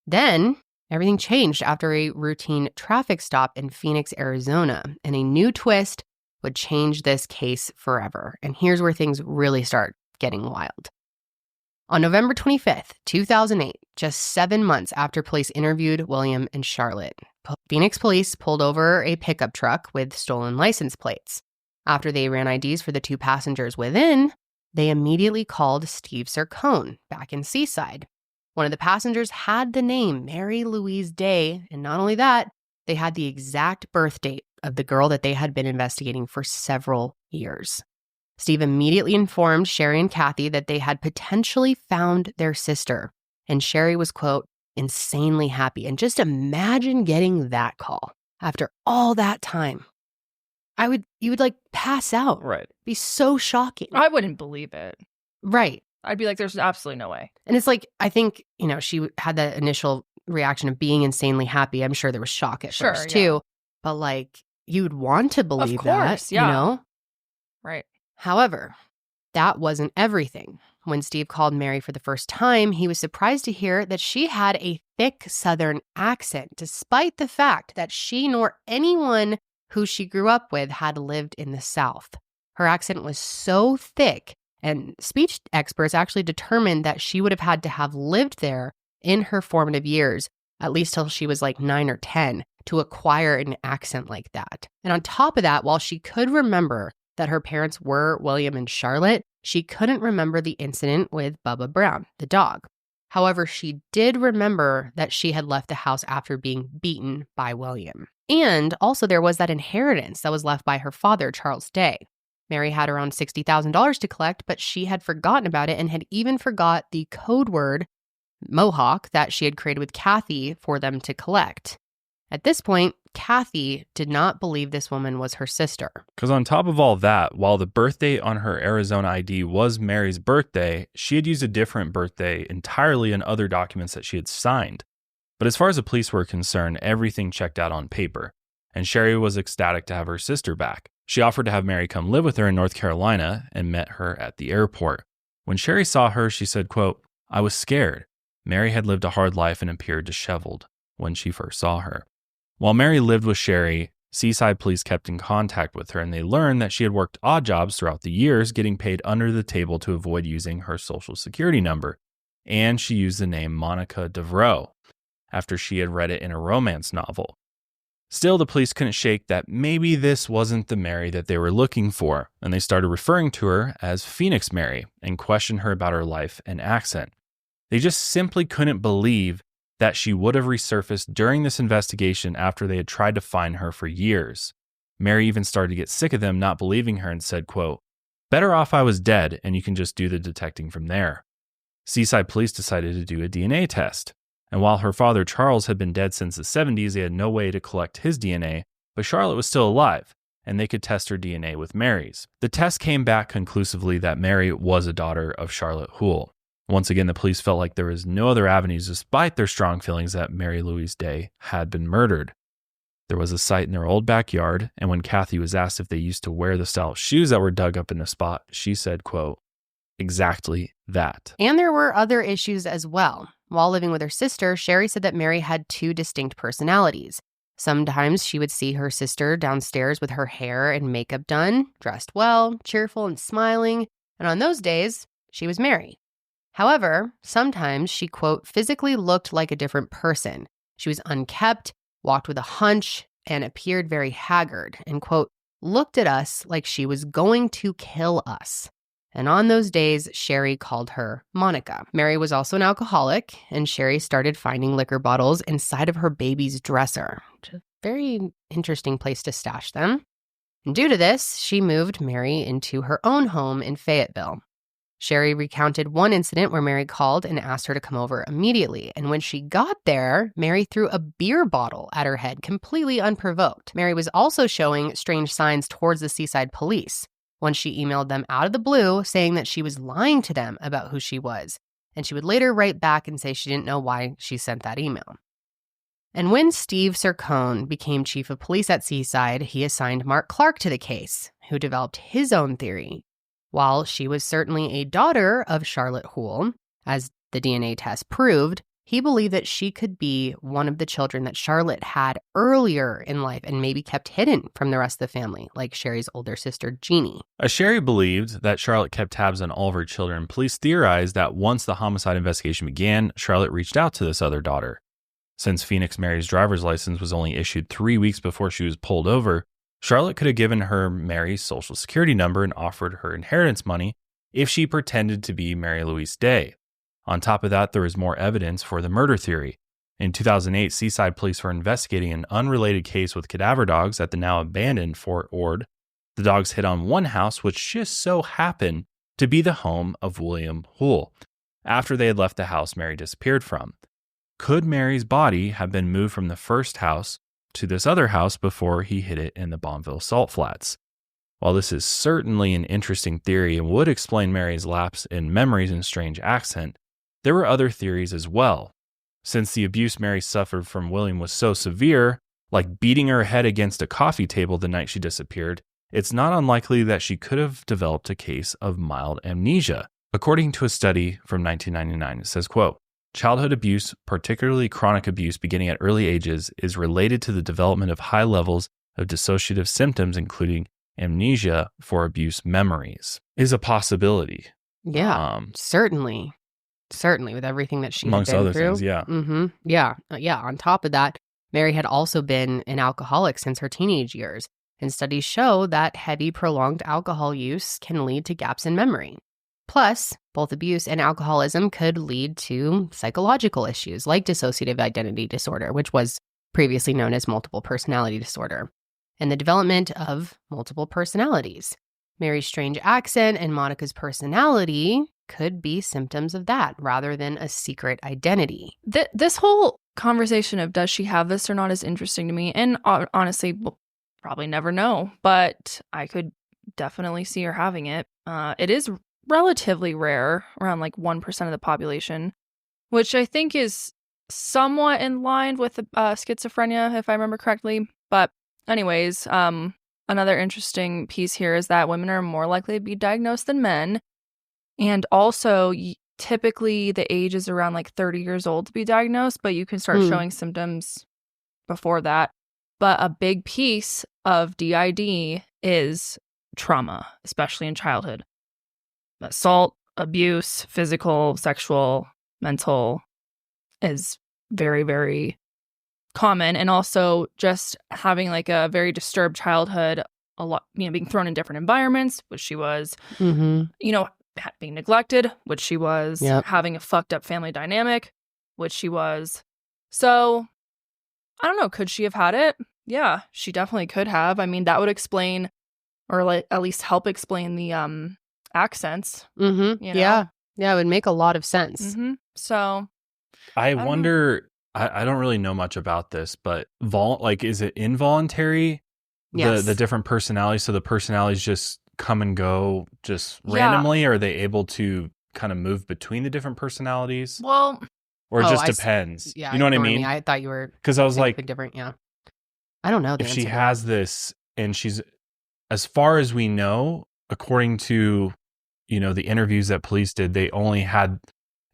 Then everything changed after a routine traffic stop in Phoenix, Arizona, and a new twist would change this case forever. And here's where things really start getting wild. On November 25th, 2008, just 7 months after police interviewed William and Charlotte, Phoenix police pulled over a pickup truck with stolen license plates. After they ran IDs for the 2 passengers within, they immediately called Steve Sircone back in Seaside. One of the passengers had the name Mary Louise Day, and not only that, they had the exact birth date of the girl that they had been investigating for several years. Steve immediately informed Sherry and Kathy that they had potentially found their sister, and Sherry was, quote, insanely happy. And just imagine getting that call after all that time. You would like pass out. Right. Be so shocking. I wouldn't believe it. Right. I'd be like, there's absolutely no way. And it's like, I think, she had that initial reaction of being insanely happy. I'm sure there was shock at first too. But like, you'd want to believe that, Right. However, that wasn't everything. When Steve called Mary for the first time, he was surprised to hear that she had a thick Southern accent, despite the fact that she nor anyone who she grew up with had lived in the South. Her accent was so thick, and speech experts actually determined that she would have had to have lived there in her formative years, at least till she was like 9 or 10, to acquire an accent like that. And on top of that, while she could remember that her parents were William and Charlotte, she couldn't remember the incident with Bubba Brown, the dog. However, she did remember that she had left the house after being beaten by William. And also there was that inheritance that was left by her father, Charles Day. Mary had around $60,000 to collect, but she had forgotten about it and had even forgot the code word Mohawk that she had created with Kathy for them to collect. At this point, Kathy did not believe this woman was her sister. Because on top of all that, while the birthday on her Arizona ID was Mary's birthday, she had used a different birthday entirely in other documents that she had signed. But as far as the police were concerned, everything checked out on paper, and Sherry was ecstatic to have her sister back. She offered to have Mary come live with her in North Carolina and met her at the airport. When Sherry saw her, she said, quote, "I was scared." Mary had lived a hard life and appeared disheveled when she first saw her. While Mary lived with Sherry, Seaside police kept in contact with her, and they learned that she had worked odd jobs throughout the years, getting paid under the table to avoid using her social security number. And she used the name Monica Devereaux after she had read it in a romance novel. Still, the police couldn't shake that maybe this wasn't the Mary that they were looking for, and they started referring to her as Phoenix Mary and questioned her about her life and accent. They just simply couldn't believe that she would have resurfaced during this investigation after they had tried to find her for years. Mary even started to get sick of them not believing her and said, quote, "Better off I was dead and you can just do the detecting from there." Seaside police decided to do a DNA test. And while her father Charles had been dead since the 70s, they had no way to collect his DNA, but Charlotte was still alive, and they could test her DNA with Mary's. The test came back conclusively that Mary was a daughter of Charlotte Houle. Once again, the police felt like there was no other avenues despite their strong feelings that Mary Louise Day had been murdered. There was a site in their old backyard, and when Kathy was asked if they used to wear the style of shoes that were dug up in the spot, she said, quote, "Exactly that." And there were other issues as well. While living with her sister, Sherry said that Mary had two distinct personalities. Sometimes she would see her sister downstairs with her hair and makeup done, dressed well, cheerful and smiling, and on those days, she was Mary. However, sometimes she, quote, physically looked like a different person. She was unkempt, walked with a hunch, and appeared very haggard, and, quote, looked at us like she was going to kill us. And on those days, Sherry called her Monica. Mary was also an alcoholic, and Sherry started finding liquor bottles inside of her baby's dresser, which is a very interesting place to stash them. And due to this, she moved Mary into her own home in Fayetteville. Sherry recounted one incident where Mary called and asked her to come over immediately. And when she got there, Mary threw a beer bottle at her head, completely unprovoked. Mary was also showing strange signs towards the Seaside police. Once she emailed them out of the blue saying that she was lying to them about who she was, and she would later write back and say she didn't know why she sent that email. And when Steve Sircone became chief of police at Seaside, he assigned Mark Clark to the case, who developed his own theory. While she was certainly a daughter of Charlotte Houle, as the DNA test proved, he believed that she could be one of the children that Charlotte had earlier in life and maybe kept hidden from the rest of the family, like Sherry's older sister, Jeannie. As Sherry believed that Charlotte kept tabs on all of her children, police theorized that once the homicide investigation began, Charlotte reached out to this other daughter. Since Phoenix Mary's driver's license was only issued 3 weeks before she was pulled over, Charlotte could have given her Mary's social security number and offered her inheritance money if she pretended to be Mary Louise Day. On top of that, there was more evidence for the murder theory. In 2008, Seaside police were investigating an unrelated case with cadaver dogs at the now abandoned Fort Ord. The dogs hit on one house, which just so happened to be the home of William Houle, after they had left the house Mary disappeared from. Could Mary's body have been moved from the first house to this other house before he hid it in the Bombville Salt Flats? While this is certainly an interesting theory and would explain Mary's lapse in memories and strange accent, there were other theories as well. Since the abuse Mary suffered from William was so severe, like beating her head against a coffee table the night she disappeared, it's not unlikely that she could have developed a case of mild amnesia. According to a study from 1999, it says, quote, "Childhood abuse, particularly chronic abuse beginning at early ages, is related to the development of high levels of dissociative symptoms, including amnesia for abuse memories," is a possibility. Yeah, certainly. Certainly, with everything that she amongst had been other through. things, yeah. Mm-hmm. Yeah. On top of that, Mary had also been an alcoholic since her teenage years, and studies show that heavy, prolonged alcohol use can lead to gaps in memory. Plus, both abuse and alcoholism could lead to psychological issues like dissociative identity disorder, which was previously known as multiple personality disorder, and the development of multiple personalities. Mary's strange accent and Monica's personality could be symptoms of that rather than a secret identity. This whole conversation of does she have this or not is interesting to me. And honestly, we'll probably never know, but I could definitely see her having it. It is relatively rare, around like 1% of the population, which I think is somewhat in line with schizophrenia, if I remember correctly. But anyways, another interesting piece here is that women are more likely to be diagnosed than men. And also, typically the age is around like 30 years old to be diagnosed, but you can start showing symptoms before that. But a big piece of DID is trauma, especially in childhood. Assault, abuse, physical, sexual, mental is very, very common. And also just having like a very disturbed childhood, a lot, being thrown in different environments, which she was, being neglected, which she was, having a fucked up family dynamic, which she was. So I don't know, could she have had it? Yeah, she definitely could have. I mean, that would explain, or like at least help explain the accents. Yeah, it would make a lot of sense. So I wonder, I don't really know much about this, but is it involuntary? Yes. The different personalities, so the personalities just come and go just randomly, or are they able to kind of move between the different personalities? Well, or it just depends. Yeah, you know what I mean? I thought you were, because I was like, different. Yeah, I don't know. If she has this, and she's, as far as we know, according to the interviews that police did, they only had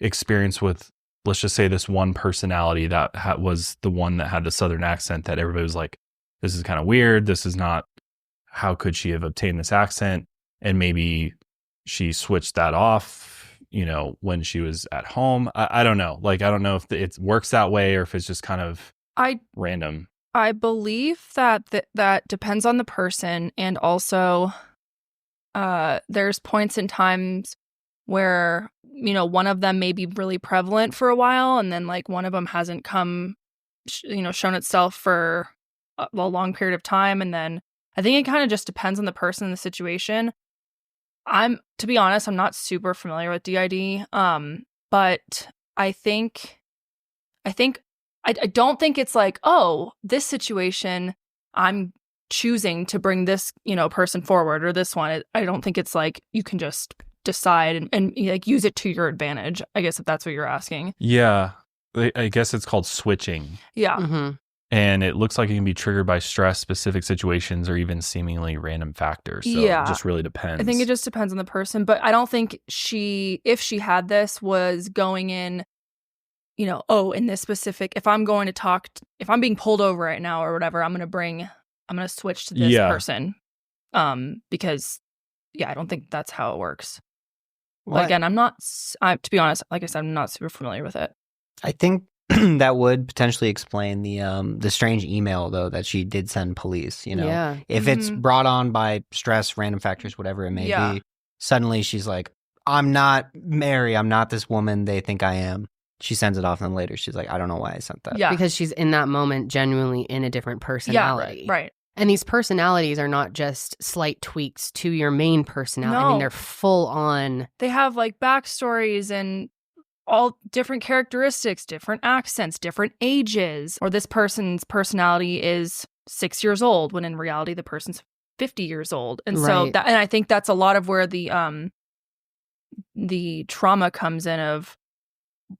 experience with, let's just say, this one personality that was the one that had the Southern accent that everybody was like, this is kind of weird. This is not, how could she have obtained this accent? And maybe she switched that off, when she was at home. I don't know. Like, I don't know if it works that way or if it's just kind of random. I believe that depends on the person. And also, there's points in times where, one of them may be really prevalent for a while. And then like one of them hasn't shown itself for a long period of time. And then I think it kind of just depends on the person and the situation. To be honest, I'm not super familiar with DID. But I don't think it's like, oh, this situation, I'm choosing to bring this, person forward, or this one. I don't think it's like you can just decide and like use it to your advantage, I guess, if that's what you're asking. Yeah. I guess it's called switching. Yeah. And it looks like it can be triggered by stress, specific situations, or even seemingly random factors. So it just really depends. I think it just depends on the person. But I don't think if she had this, was going in, in this specific, if I'm going to talk, if I'm being pulled over right now or whatever, I'm going to switch to this person. Because, I don't think that's how it works. But again, to be honest, like I said, I'm not super familiar with it. I think that would potentially explain the strange email, though, that she did send police. If it's brought on by stress, random factors, whatever it may be, suddenly she's like, I'm not Mary, I'm not this woman they think I am. She sends it off, and then later she's like, I don't know why I sent that. Yeah, because she's in that moment genuinely in a different personality. Yeah, right. And these personalities are not just slight tweaks to your main personality. No. I mean, they're full on. They have like backstories and all different characteristics, different accents, different ages. Or this person's personality is 6 years old, when in reality the person's 50 years old. And so and I think that's a lot of where the trauma comes in of,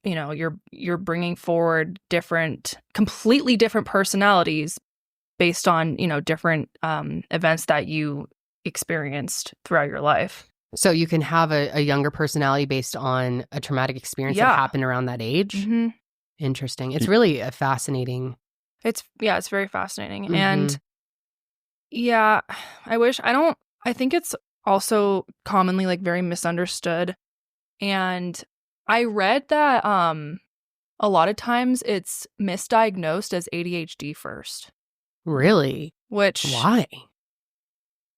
you're bringing forward completely different personalities based on, different events that you experienced throughout your life. So you can have a younger personality based on a traumatic experience that happened around that age? Mm-hmm. Interesting. It's really a fascinating. It's very fascinating. Mm-hmm. And I think it's also commonly like very misunderstood. And I read that a lot of times it's misdiagnosed as ADHD first. Really? Why?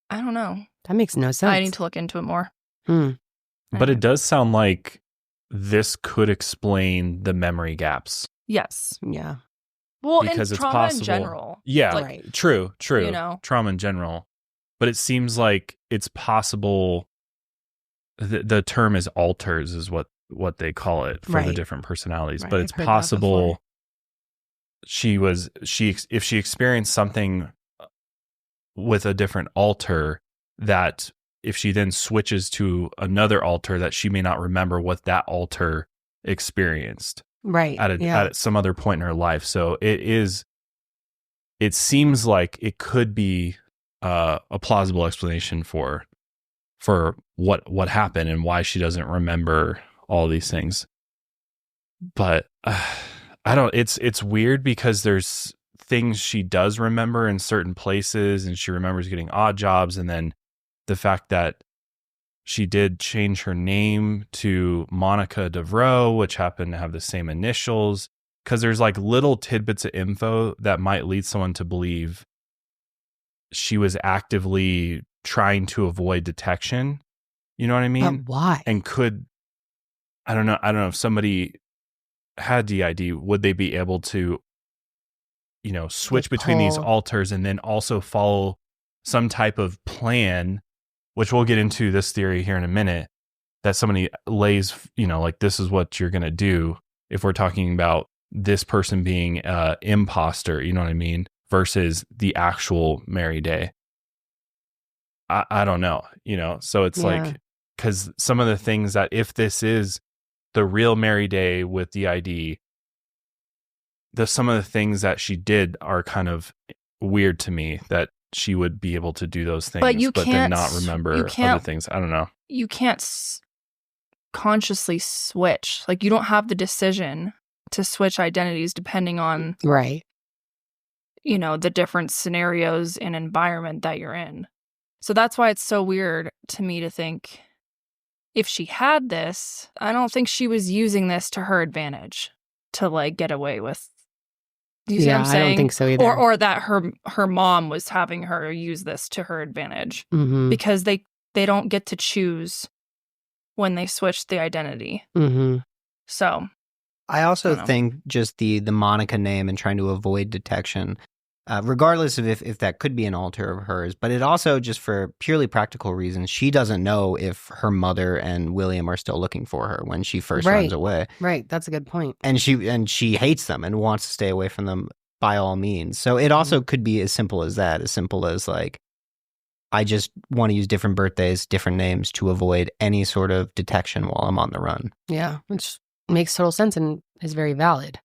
I don't know. That makes no sense. I need to look into it more. But it does sound like this could explain the memory gaps. Yes. Yeah. Well, because it's trauma possible. In general. Yeah. True. Trauma in general. But it seems like it's possible. The term is alters, is what they call it for the different personalities. But it's possible if she experienced something with a different altar, that if she then switches to another altar, that she may not remember what that altar experienced Right. at some other point in her life. So it seems like it could be a plausible explanation for what happened and why she doesn't remember all these things. But it's weird because there's things she does remember in certain places, and she remembers getting odd jobs, and then the fact that she did change her name to Monica Devereaux, which happened to have the same initials, because there's like little tidbits of info that might lead someone to believe she was actively trying to avoid detection. You know what I mean? But why? And I don't know if somebody had DID, would they be able to, switch between these altars and then also follow some type of plan, which we'll get into this theory here in a minute, that somebody lays, like this is what you're going to do if we're talking about this person being imposter, you know what I mean, versus the actual Mary Day. I don't know, so it's like, because some of the things that if this is the real Mary Day with DID, some of the things that she did are kind of weird to me, that she would be able to do those things, but then not remember other things. I don't know. You can't consciously switch. Like, you don't have the decision to switch identities depending on, right, the different scenarios and environment that you're in. So that's why it's so weird to me to think if she had this, I don't think she was using this to her advantage to like get away with. Do you see what I'm saying? I don't think so either. Or that her mom was having her use this to her advantage, because they don't get to choose when they switch the identity. So I also think just the Monica name and trying to avoid detection, regardless of if that could be an alter of hers, but it also, just for purely practical reasons, she doesn't know if her mother and William are still looking for her when she first runs away. Right, that's a good point. And she hates them and wants to stay away from them by all means. So it also could be as simple as that, as simple as like, I just want to use different birthdays, different names to avoid any sort of detection while I'm on the run. Yeah, which makes total sense and is very valid.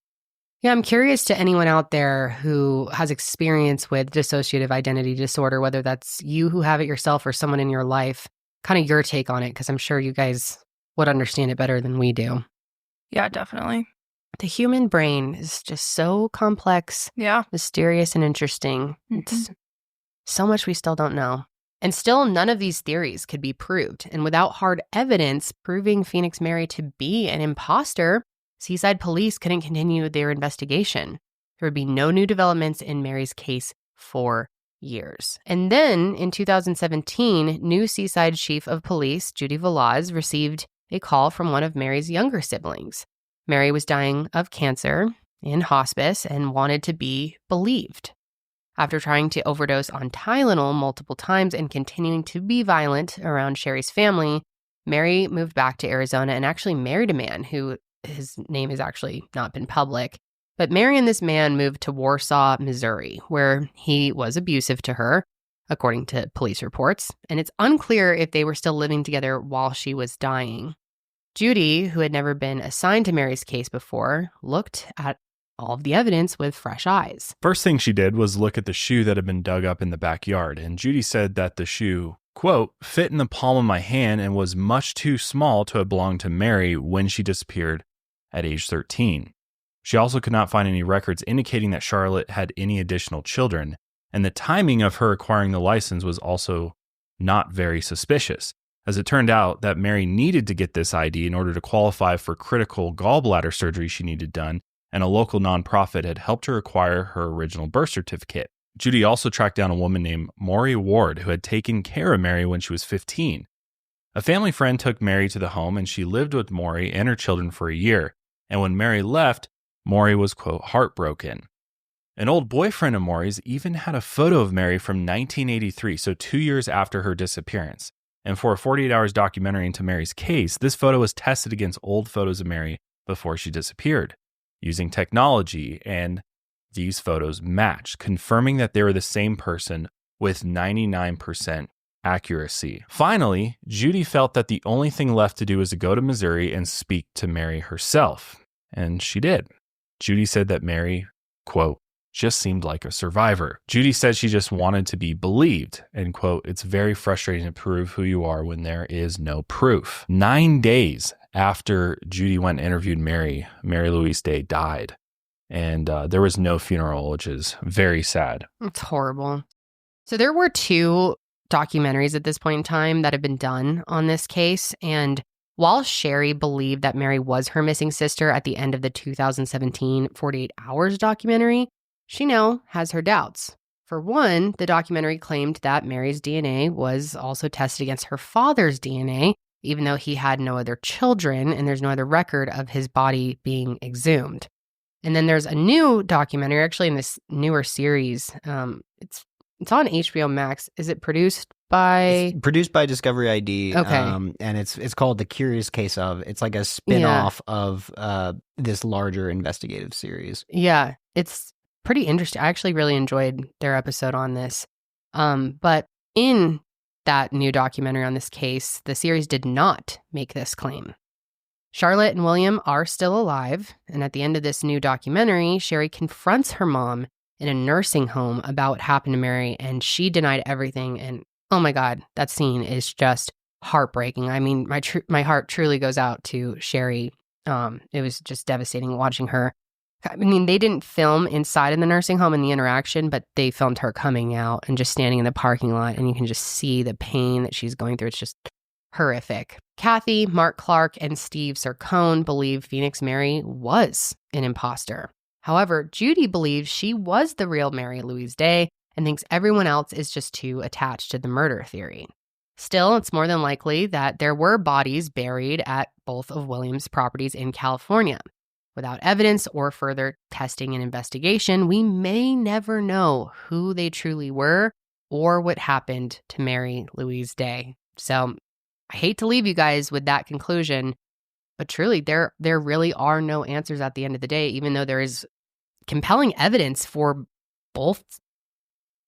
Yeah, I'm curious to anyone out there who has experience with dissociative identity disorder, whether that's you who have it yourself or someone in your life, kind of your take on it, because I'm sure you guys would understand it better than we do. Yeah, definitely. The human brain is just so complex, mysterious, and interesting. It's so much we still don't know. And still, none of these theories could be proved. And without hard evidence proving Phoenix Mary to be an imposter, Seaside police couldn't continue their investigation. There would be no new developments in Mary's case for years. And then in 2017, new Seaside chief of police, Judy Velaz, received a call from one of Mary's younger siblings. Mary was dying of cancer in hospice and wanted to be believed. After trying to overdose on Tylenol multiple times and continuing to be violent around Sherry's family, Mary moved back to Arizona and actually married a man who his name has actually not been public. But Mary and this man moved to Warsaw, Missouri, where he was abusive to her, according to police reports. And it's unclear if they were still living together while she was dying. Judy, who had never been assigned to Mary's case before, looked at all of the evidence with fresh eyes. First thing she did was look at the shoe that had been dug up in the backyard, and Judy said that the shoe, quote, fit in the palm of my hand and was much too small to have belonged to Mary when she disappeared at age 13. She also could not find any records indicating that Charlotte had any additional children, and the timing of her acquiring the license was also not very suspicious, as it turned out that Mary needed to get this ID in order to qualify for critical gallbladder surgery she needed done, and a local nonprofit had helped her acquire her original birth certificate. Judy also tracked down a woman named Maury Ward who had taken care of Mary when she was 15. A family friend took Mary to the home, and she lived with Maury and her children for a year. And when Mary left, Maury was, quote, heartbroken. An old boyfriend of Maury's even had a photo of Mary from 1983, so 2 years after her disappearance. And for a 48 Hours documentary into Mary's case, this photo was tested against old photos of Mary before she disappeared, using technology and these photos matched, confirming that they were the same person with 99% accuracy. Finally, Judy felt that the only thing left to do was to go to Missouri and speak to Mary herself. And she did. Judy said that Mary, quote, just seemed like a survivor. Judy said she just wanted to be believed, and quote, it's very frustrating to prove who you are when there is no proof. 9 days after Judy went and interviewed Mary, Mary Louise Day died. And there was no funeral, which is very sad. It's horrible. So there were 2 documentaries at this point in time that have been done on this case. And while Sherry believed that Mary was her missing sister at the end of the 2017 48 Hours documentary, she now has her doubts. For one, the documentary claimed that Mary's DNA was also tested against her father's DNA, even though he had no other children and there's no other record of his body being exhumed. And then there's a new documentary, actually in this newer series. It's on HBO Max. Is it produced by? It's produced by Discovery ID. Okay. And it's called The Curious Case of. It's like a spin-off of this larger investigative series. Yeah, it's pretty interesting. I actually really enjoyed their episode on this. But in that new documentary on this case, the series did not make this claim. Charlotte and William are still alive, and at the end of this new documentary, Sherry confronts her mom in a nursing home about what happened to Mary, and she denied everything. And oh my God, that scene is just heartbreaking. I mean, my heart truly goes out to Sherry. It was just devastating watching her. I mean, they didn't film inside in the nursing home and the interaction, but they filmed her coming out and just standing in the parking lot, and you can just see the pain that she's going through. It's just horrific. Kathy, Mark Clark, and Steve Sircone believe Phoenix Mary was an imposter. However, Judy believes she was the real Mary Louise Day and thinks everyone else is just too attached to the murder theory. Still, it's more than likely that there were bodies buried at both of William's properties in California. Without evidence or further testing and investigation, we may never know who they truly were or what happened to Mary Louise Day. So I hate to leave you guys with that conclusion, but truly there really are no answers at the end of the day, even though there is compelling evidence for both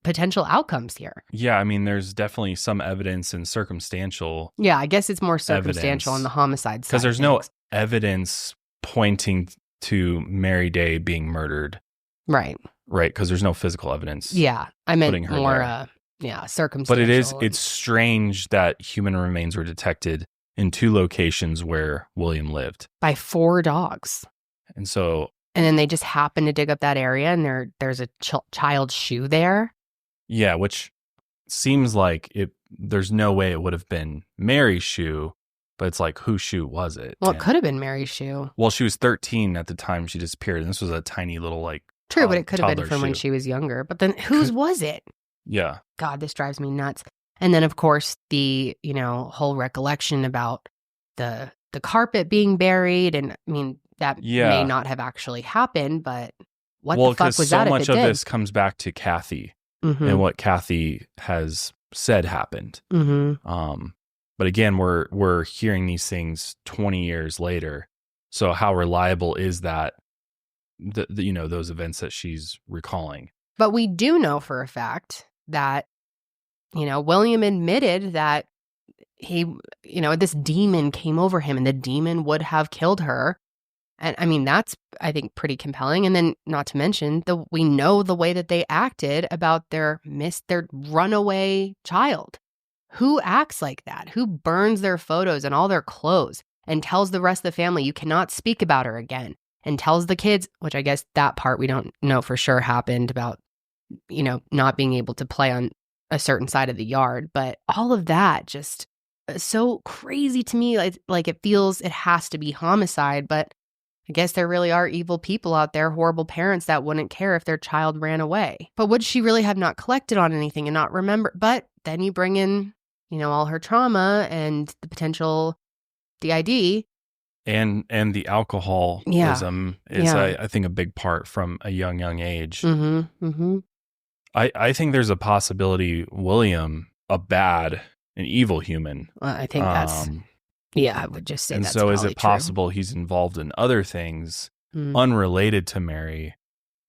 potential outcomes here. Yeah, I mean, there's definitely some evidence and circumstantial. Yeah, I guess it's more circumstantial on the homicide side. Because there's no evidence pointing to Mary Day being murdered. Right. Right, because there's no physical evidence. Yeah, I meant more, there. Circumstantial. But it's strange that human remains were detected in 2 locations where William lived. By 4 dogs. And so... And then they just happen to dig up that area and there's a child's shoe there. Yeah, which seems like there's no way it would have been Mary's shoe, but it's like, whose shoe was it? Well, it could have been Mary's shoe. Well, she was 13 at the time she disappeared, and this was a tiny little, like, true, but it could have been from shoe. when she was younger. But then whose was it? Yeah. God, this drives me nuts. And then, of course, the, whole recollection about the carpet being buried. And I mean, that may not have actually happened, but what the fuck was that if it did? Well, because so much of this comes back to Kathy and what Kathy has said happened. Mm-hmm. But again, we're hearing these things 20 years later. So how reliable is that, those events that she's recalling? But we do know for a fact that, William admitted that he, this demon came over him and the demon would have killed her. And I mean, that's, I think, pretty compelling. And then not to mention, we know the way that they acted about their runaway child. Who acts like that? Who burns their photos and all their clothes and tells the rest of the family you cannot speak about her again, and tells the kids, which I guess that part we don't know for sure happened about, not being able to play on a certain side of the yard. But all of that just so crazy to me. Like it feels it has to be homicide, but I guess there really are evil people out there, horrible parents that wouldn't care if their child ran away. But would she really have not collected on anything and not remember? But then you bring in, all her trauma and the potential DID. And the alcoholism is, I think, a big part from a young age. Mm-hmm. Mm-hmm. I think there's a possibility William, an evil human. Well, I think that's... Yeah, I would just say that's so is it true. possible he's involved in other things unrelated to Mary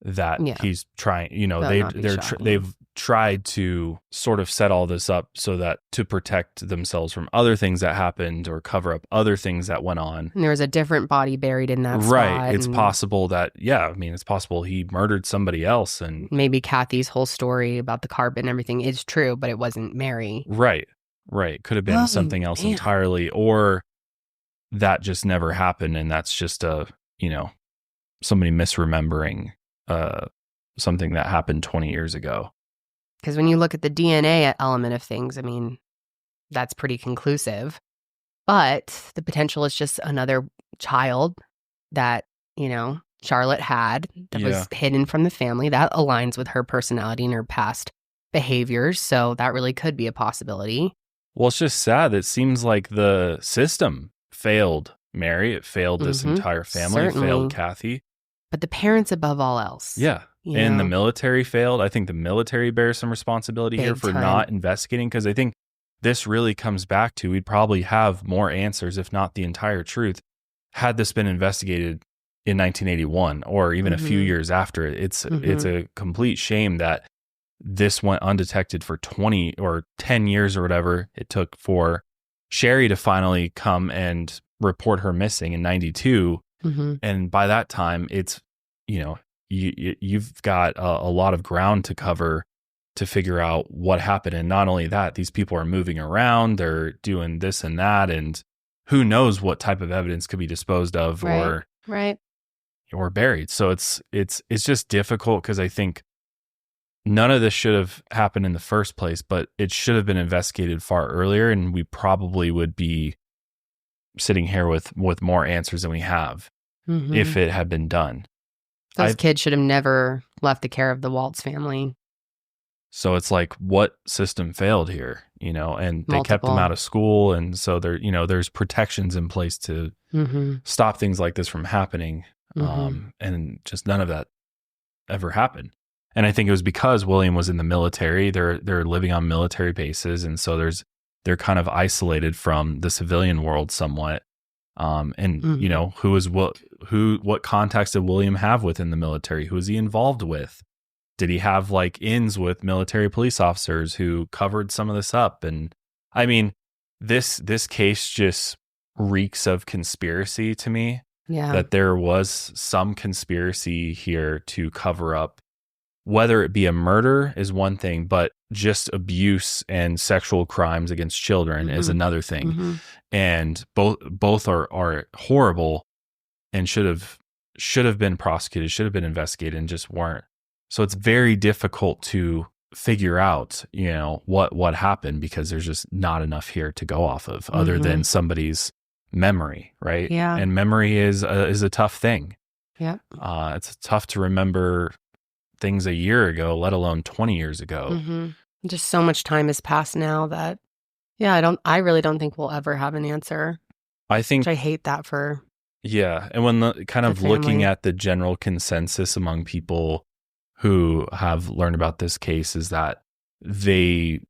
that he's trying, they've they've tried to sort of set all this up so that to protect themselves from other things that happened or cover up other things that went on. And there was a different body buried in that spot. Right. It's possible that, it's possible he murdered somebody else, and maybe Kathy's whole story about the carpet and everything is true, but it wasn't Mary. Right. Could have been something else entirely, or that just never happened. And that's just somebody misremembering something that happened 20 years ago. Because when you look at the DNA element of things, I mean, that's pretty conclusive. But the potential is just another child that, Charlotte had that was hidden from the family. That aligns with her personality and her past behaviors. So that really could be a possibility. Well, it's just sad. It seems like the system failed Mary. It failed this entire family. Certainly. It failed Kathy. But the parents above all else. Yeah. And the military failed. I think the military bears some responsibility here for not investigating, because I think this really comes back to we'd probably have more answers, if not the entire truth, had this been investigated in 1981 or even a few years after. It's a complete shame that this went undetected for 20 or 10 years or whatever it took for Sherry to finally come and report her missing in 92. And by that time, it's, you've got a lot of ground to cover to figure out what happened. And not only that, these people are moving around, they're doing this and that, and who knows what type of evidence could be disposed of or buried. So it's just difficult, because I think none of this should have happened in the first place, but it should have been investigated far earlier, and we probably would be sitting here with more answers than we have if it had been done. Those kids should have never left the care of the Waltz family. So it's like, what system failed here, and they kept them out of school. And so there's protections in place to stop things like this from happening. And just none of that ever happened. And I think it was because William was in the military. They're living on military bases. And so they're kind of isolated from the civilian world somewhat. What contacts did William have within the military? Who was he involved with? Did he have ins with military police officers who covered some of this up? And I mean, this case just reeks of conspiracy to me. Yeah. That there was some conspiracy here to cover up, whether it be a murder is one thing, but just abuse and sexual crimes against children is another thing. And both are horrible and should have been prosecuted, should have been investigated, and just weren't. So it's very difficult to figure out, what happened, because there's just not enough here to go off of other than somebody's memory, right? Yeah. And memory is a tough thing. Yeah. It's tough to remember things a year ago, let alone 20 years ago. Just so much time has passed now that, I really don't think we'll ever have an answer. I think, which I hate that for. Yeah. And when looking at the general consensus among people who have learned about this case is that they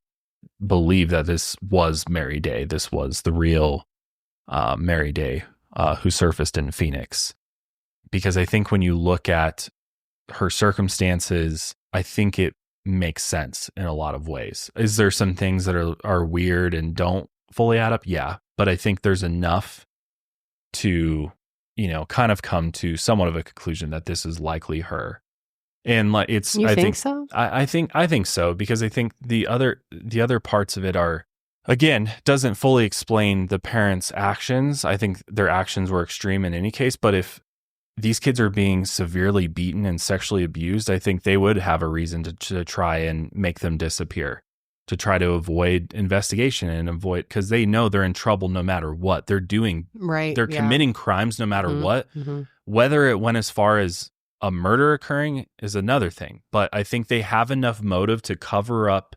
believe that this was Mary Day. This was the real Mary Day who surfaced in Phoenix. Because I think when you look at her circumstances, I think it makes sense in a lot of ways. Is there some things that are weird and don't fully add up? Yeah. But I think there's enough to, kind of come to somewhat of a conclusion that this is likely her. And it's, I think so? I think so, because I think the other parts of it are, again, doesn't fully explain the parents' actions. I think their actions were extreme in any case, but if these kids are being severely beaten and sexually abused, I think they would have a reason to try and make them disappear, to try to avoid investigation and because they know they're in trouble no matter what they're doing. Right. They're committing crimes no matter what. Whether it went as far as a murder occurring is another thing, but I think they have enough motive to cover up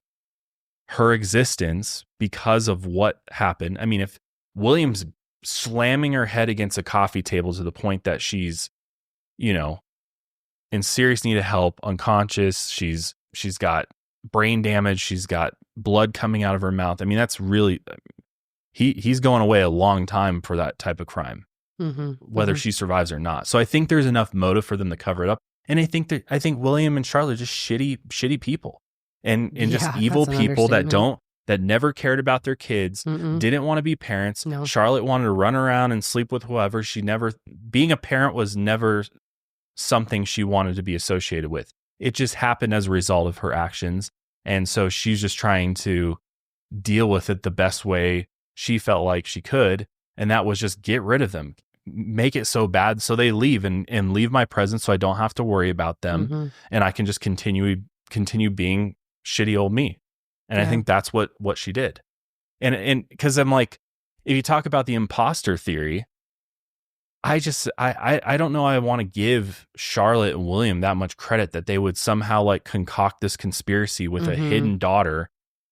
her existence because of what happened. I mean, if William's slamming her head against a coffee table to the point that she's, in serious need of help, unconscious, she's got brain damage, she's got blood coming out of her mouth. I mean, that's really, he's going away a long time for that type of crime. Whether she survives or not. So I think there's enough motive for them to cover it up. And I think William and Charlotte are just shitty people and just Yeah, evil that's an people understatement. that never cared about their kids, Mm-mm. didn't want to be parents. No. Charlotte wanted to run around and sleep with whoever. Being a parent was never something she wanted to be associated with. It just happened as a result of her actions. And so she's just trying to deal with it the best way she felt like she could. And that was just get rid of them, make it so bad so they leave and leave my presence so I don't have to worry about them. Mm-hmm. And I can just continue being shitty old me. And I think that's what she did. And because I'm like, if you talk about the imposter theory, I don't know. I want to give Charlotte and William that much credit that they would somehow like concoct this conspiracy with a hidden daughter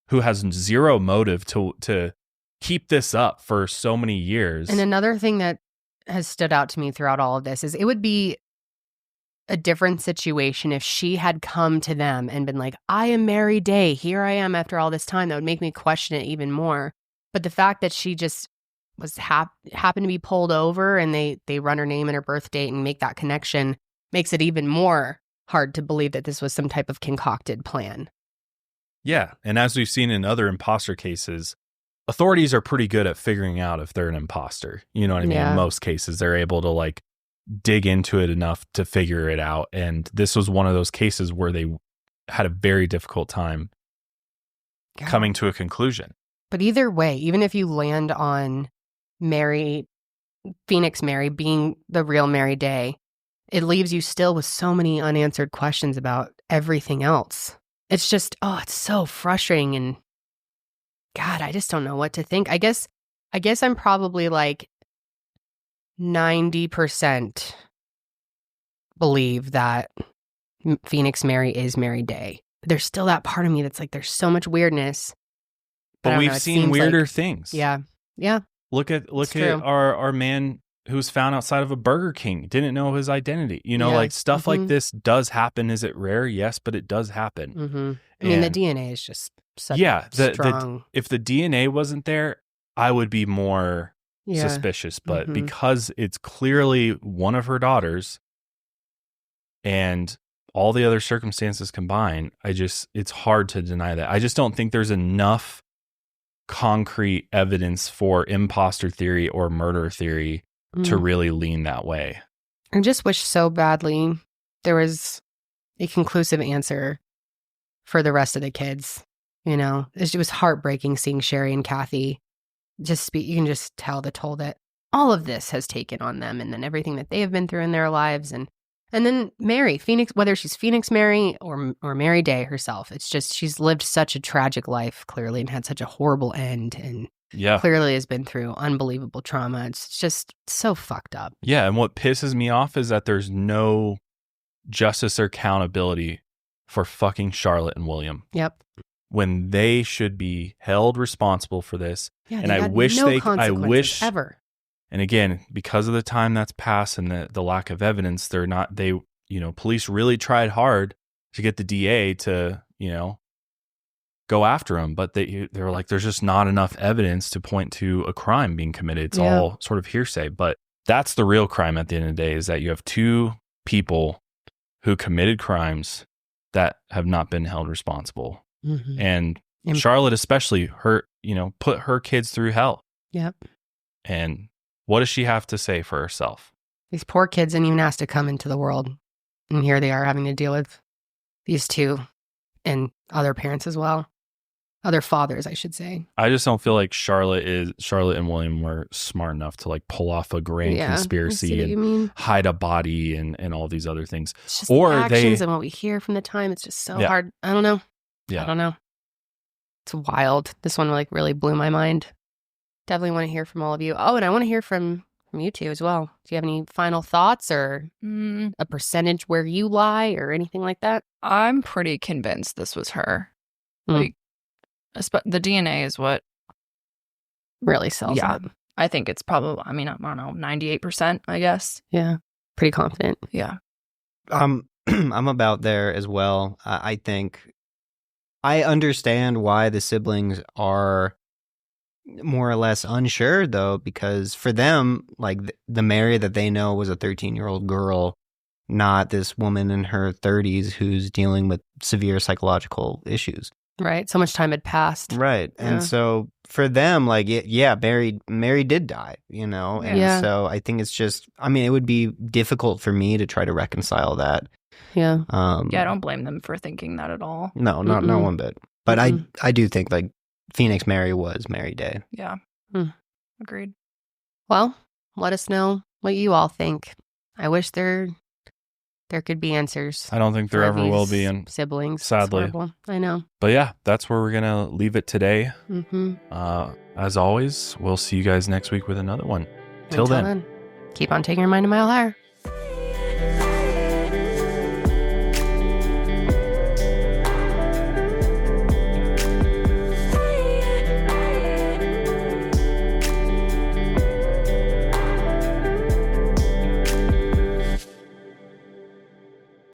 who has zero motive to keep this up for so many years. And another thing that has stood out to me throughout all of this is it would be a different situation if she had come to them and been like, I am Mary Day. Here I am after all this time. That would make me question it even more. But the fact that she just was happened to be pulled over and they run her name and her birth date and make that connection makes it even more hard to believe that this was some type of concocted plan. Yeah. And as we've seen in other imposter cases, authorities are pretty good at figuring out if they're an imposter. You know what I mean? Yeah. In most cases, they're able to like dig into it enough to figure it out. And this was one of those cases where they had a very difficult time coming to a conclusion. But either way, even if you land on Phoenix Mary being the real Mary Day, it leaves you still with so many unanswered questions about everything else. It's just, it's so frustrating. And God, I just don't know what to think. I guess I'm probably like 90% believe that Phoenix Mary is Mary Day. But there's still that part of me that's like, there's so much weirdness. But we've seen weirder things. Yeah. Yeah. Look at our man who was found outside of a Burger King, didn't know his identity. You know, like stuff like this does happen. Is it rare? Yes, but it does happen. Mm-hmm. I mean, the DNA is just such strong. If the DNA wasn't there, I would be more suspicious. But because it's clearly one of her daughters and all the other circumstances combined, it's hard to deny that. I just don't think there's enough concrete evidence for imposter theory or murder theory to really lean that way. I just wish so badly there was a conclusive answer for the rest of the kids. You know, it was heartbreaking seeing Sherry and Kathy you can just tell the toll that all of this has taken on them, and then everything that they have been through in their lives. And then Mary, Phoenix, whether she's Phoenix Mary or Mary Day herself, it's just she's lived such a tragic life, clearly, and had such a horrible end, and clearly has been through unbelievable trauma. It's just so fucked up. Yeah, and what pisses me off is that there's no justice or accountability for fucking Charlotte and William. Yep. When they should be held responsible for this. Yeah, and I wish ever. And again, because of the time that's passed and the lack of evidence, police really tried hard to get the DA to, go after him. But they were like, there's just not enough evidence to point to a crime being committed. It's all sort of hearsay. But that's the real crime at the end of the day, is that you have two people who committed crimes that have not been held responsible. Mm-hmm. And Charlotte especially, put her kids through hell. Yep. And what does she have to say for herself? These poor kids didn't even ask to come into the world. And here they are having to deal with these two and other parents as well. Other fathers, I should say. I just don't feel like Charlotte and William were smart enough to like pull off a grand conspiracy and hide a body and all these other things. It's just the actions and what we hear from the time. It's just so hard. I don't know. Yeah. I don't know. It's wild. This one like really blew my mind. Definitely want to hear from all of you. Oh, and I want to hear from you two as well. Do you have any final thoughts or a percentage where you lie or anything like that? I'm pretty convinced this was her. Like, the DNA is what really sells it. I think it's probably, I don't know, 98%, I guess. Yeah. Pretty confident. Yeah. I'm about there as well. I think I understand why the siblings are more or less unsure, though, because for them, like the Mary that they know was a 13-year-old girl not this woman in her 30s who's dealing with severe psychological issues. Right. So much time had passed. Right. And so for them, like, Mary did die, you know? And so I think it's just, I mean, it would be difficult for me to try to reconcile that. Yeah. I don't blame them for thinking that at all. No, not one bit. But I do think, like, Phoenix Mary was Mary Day. Yeah. Agreed. Well, let us know what you all think. I wish there could be answers. I don't think there ever will be. And siblings. Sadly. I know. But yeah, that's where we're going to leave it today. As always, we'll see you guys next week with another one. Till then, keep on taking your mind a mile higher.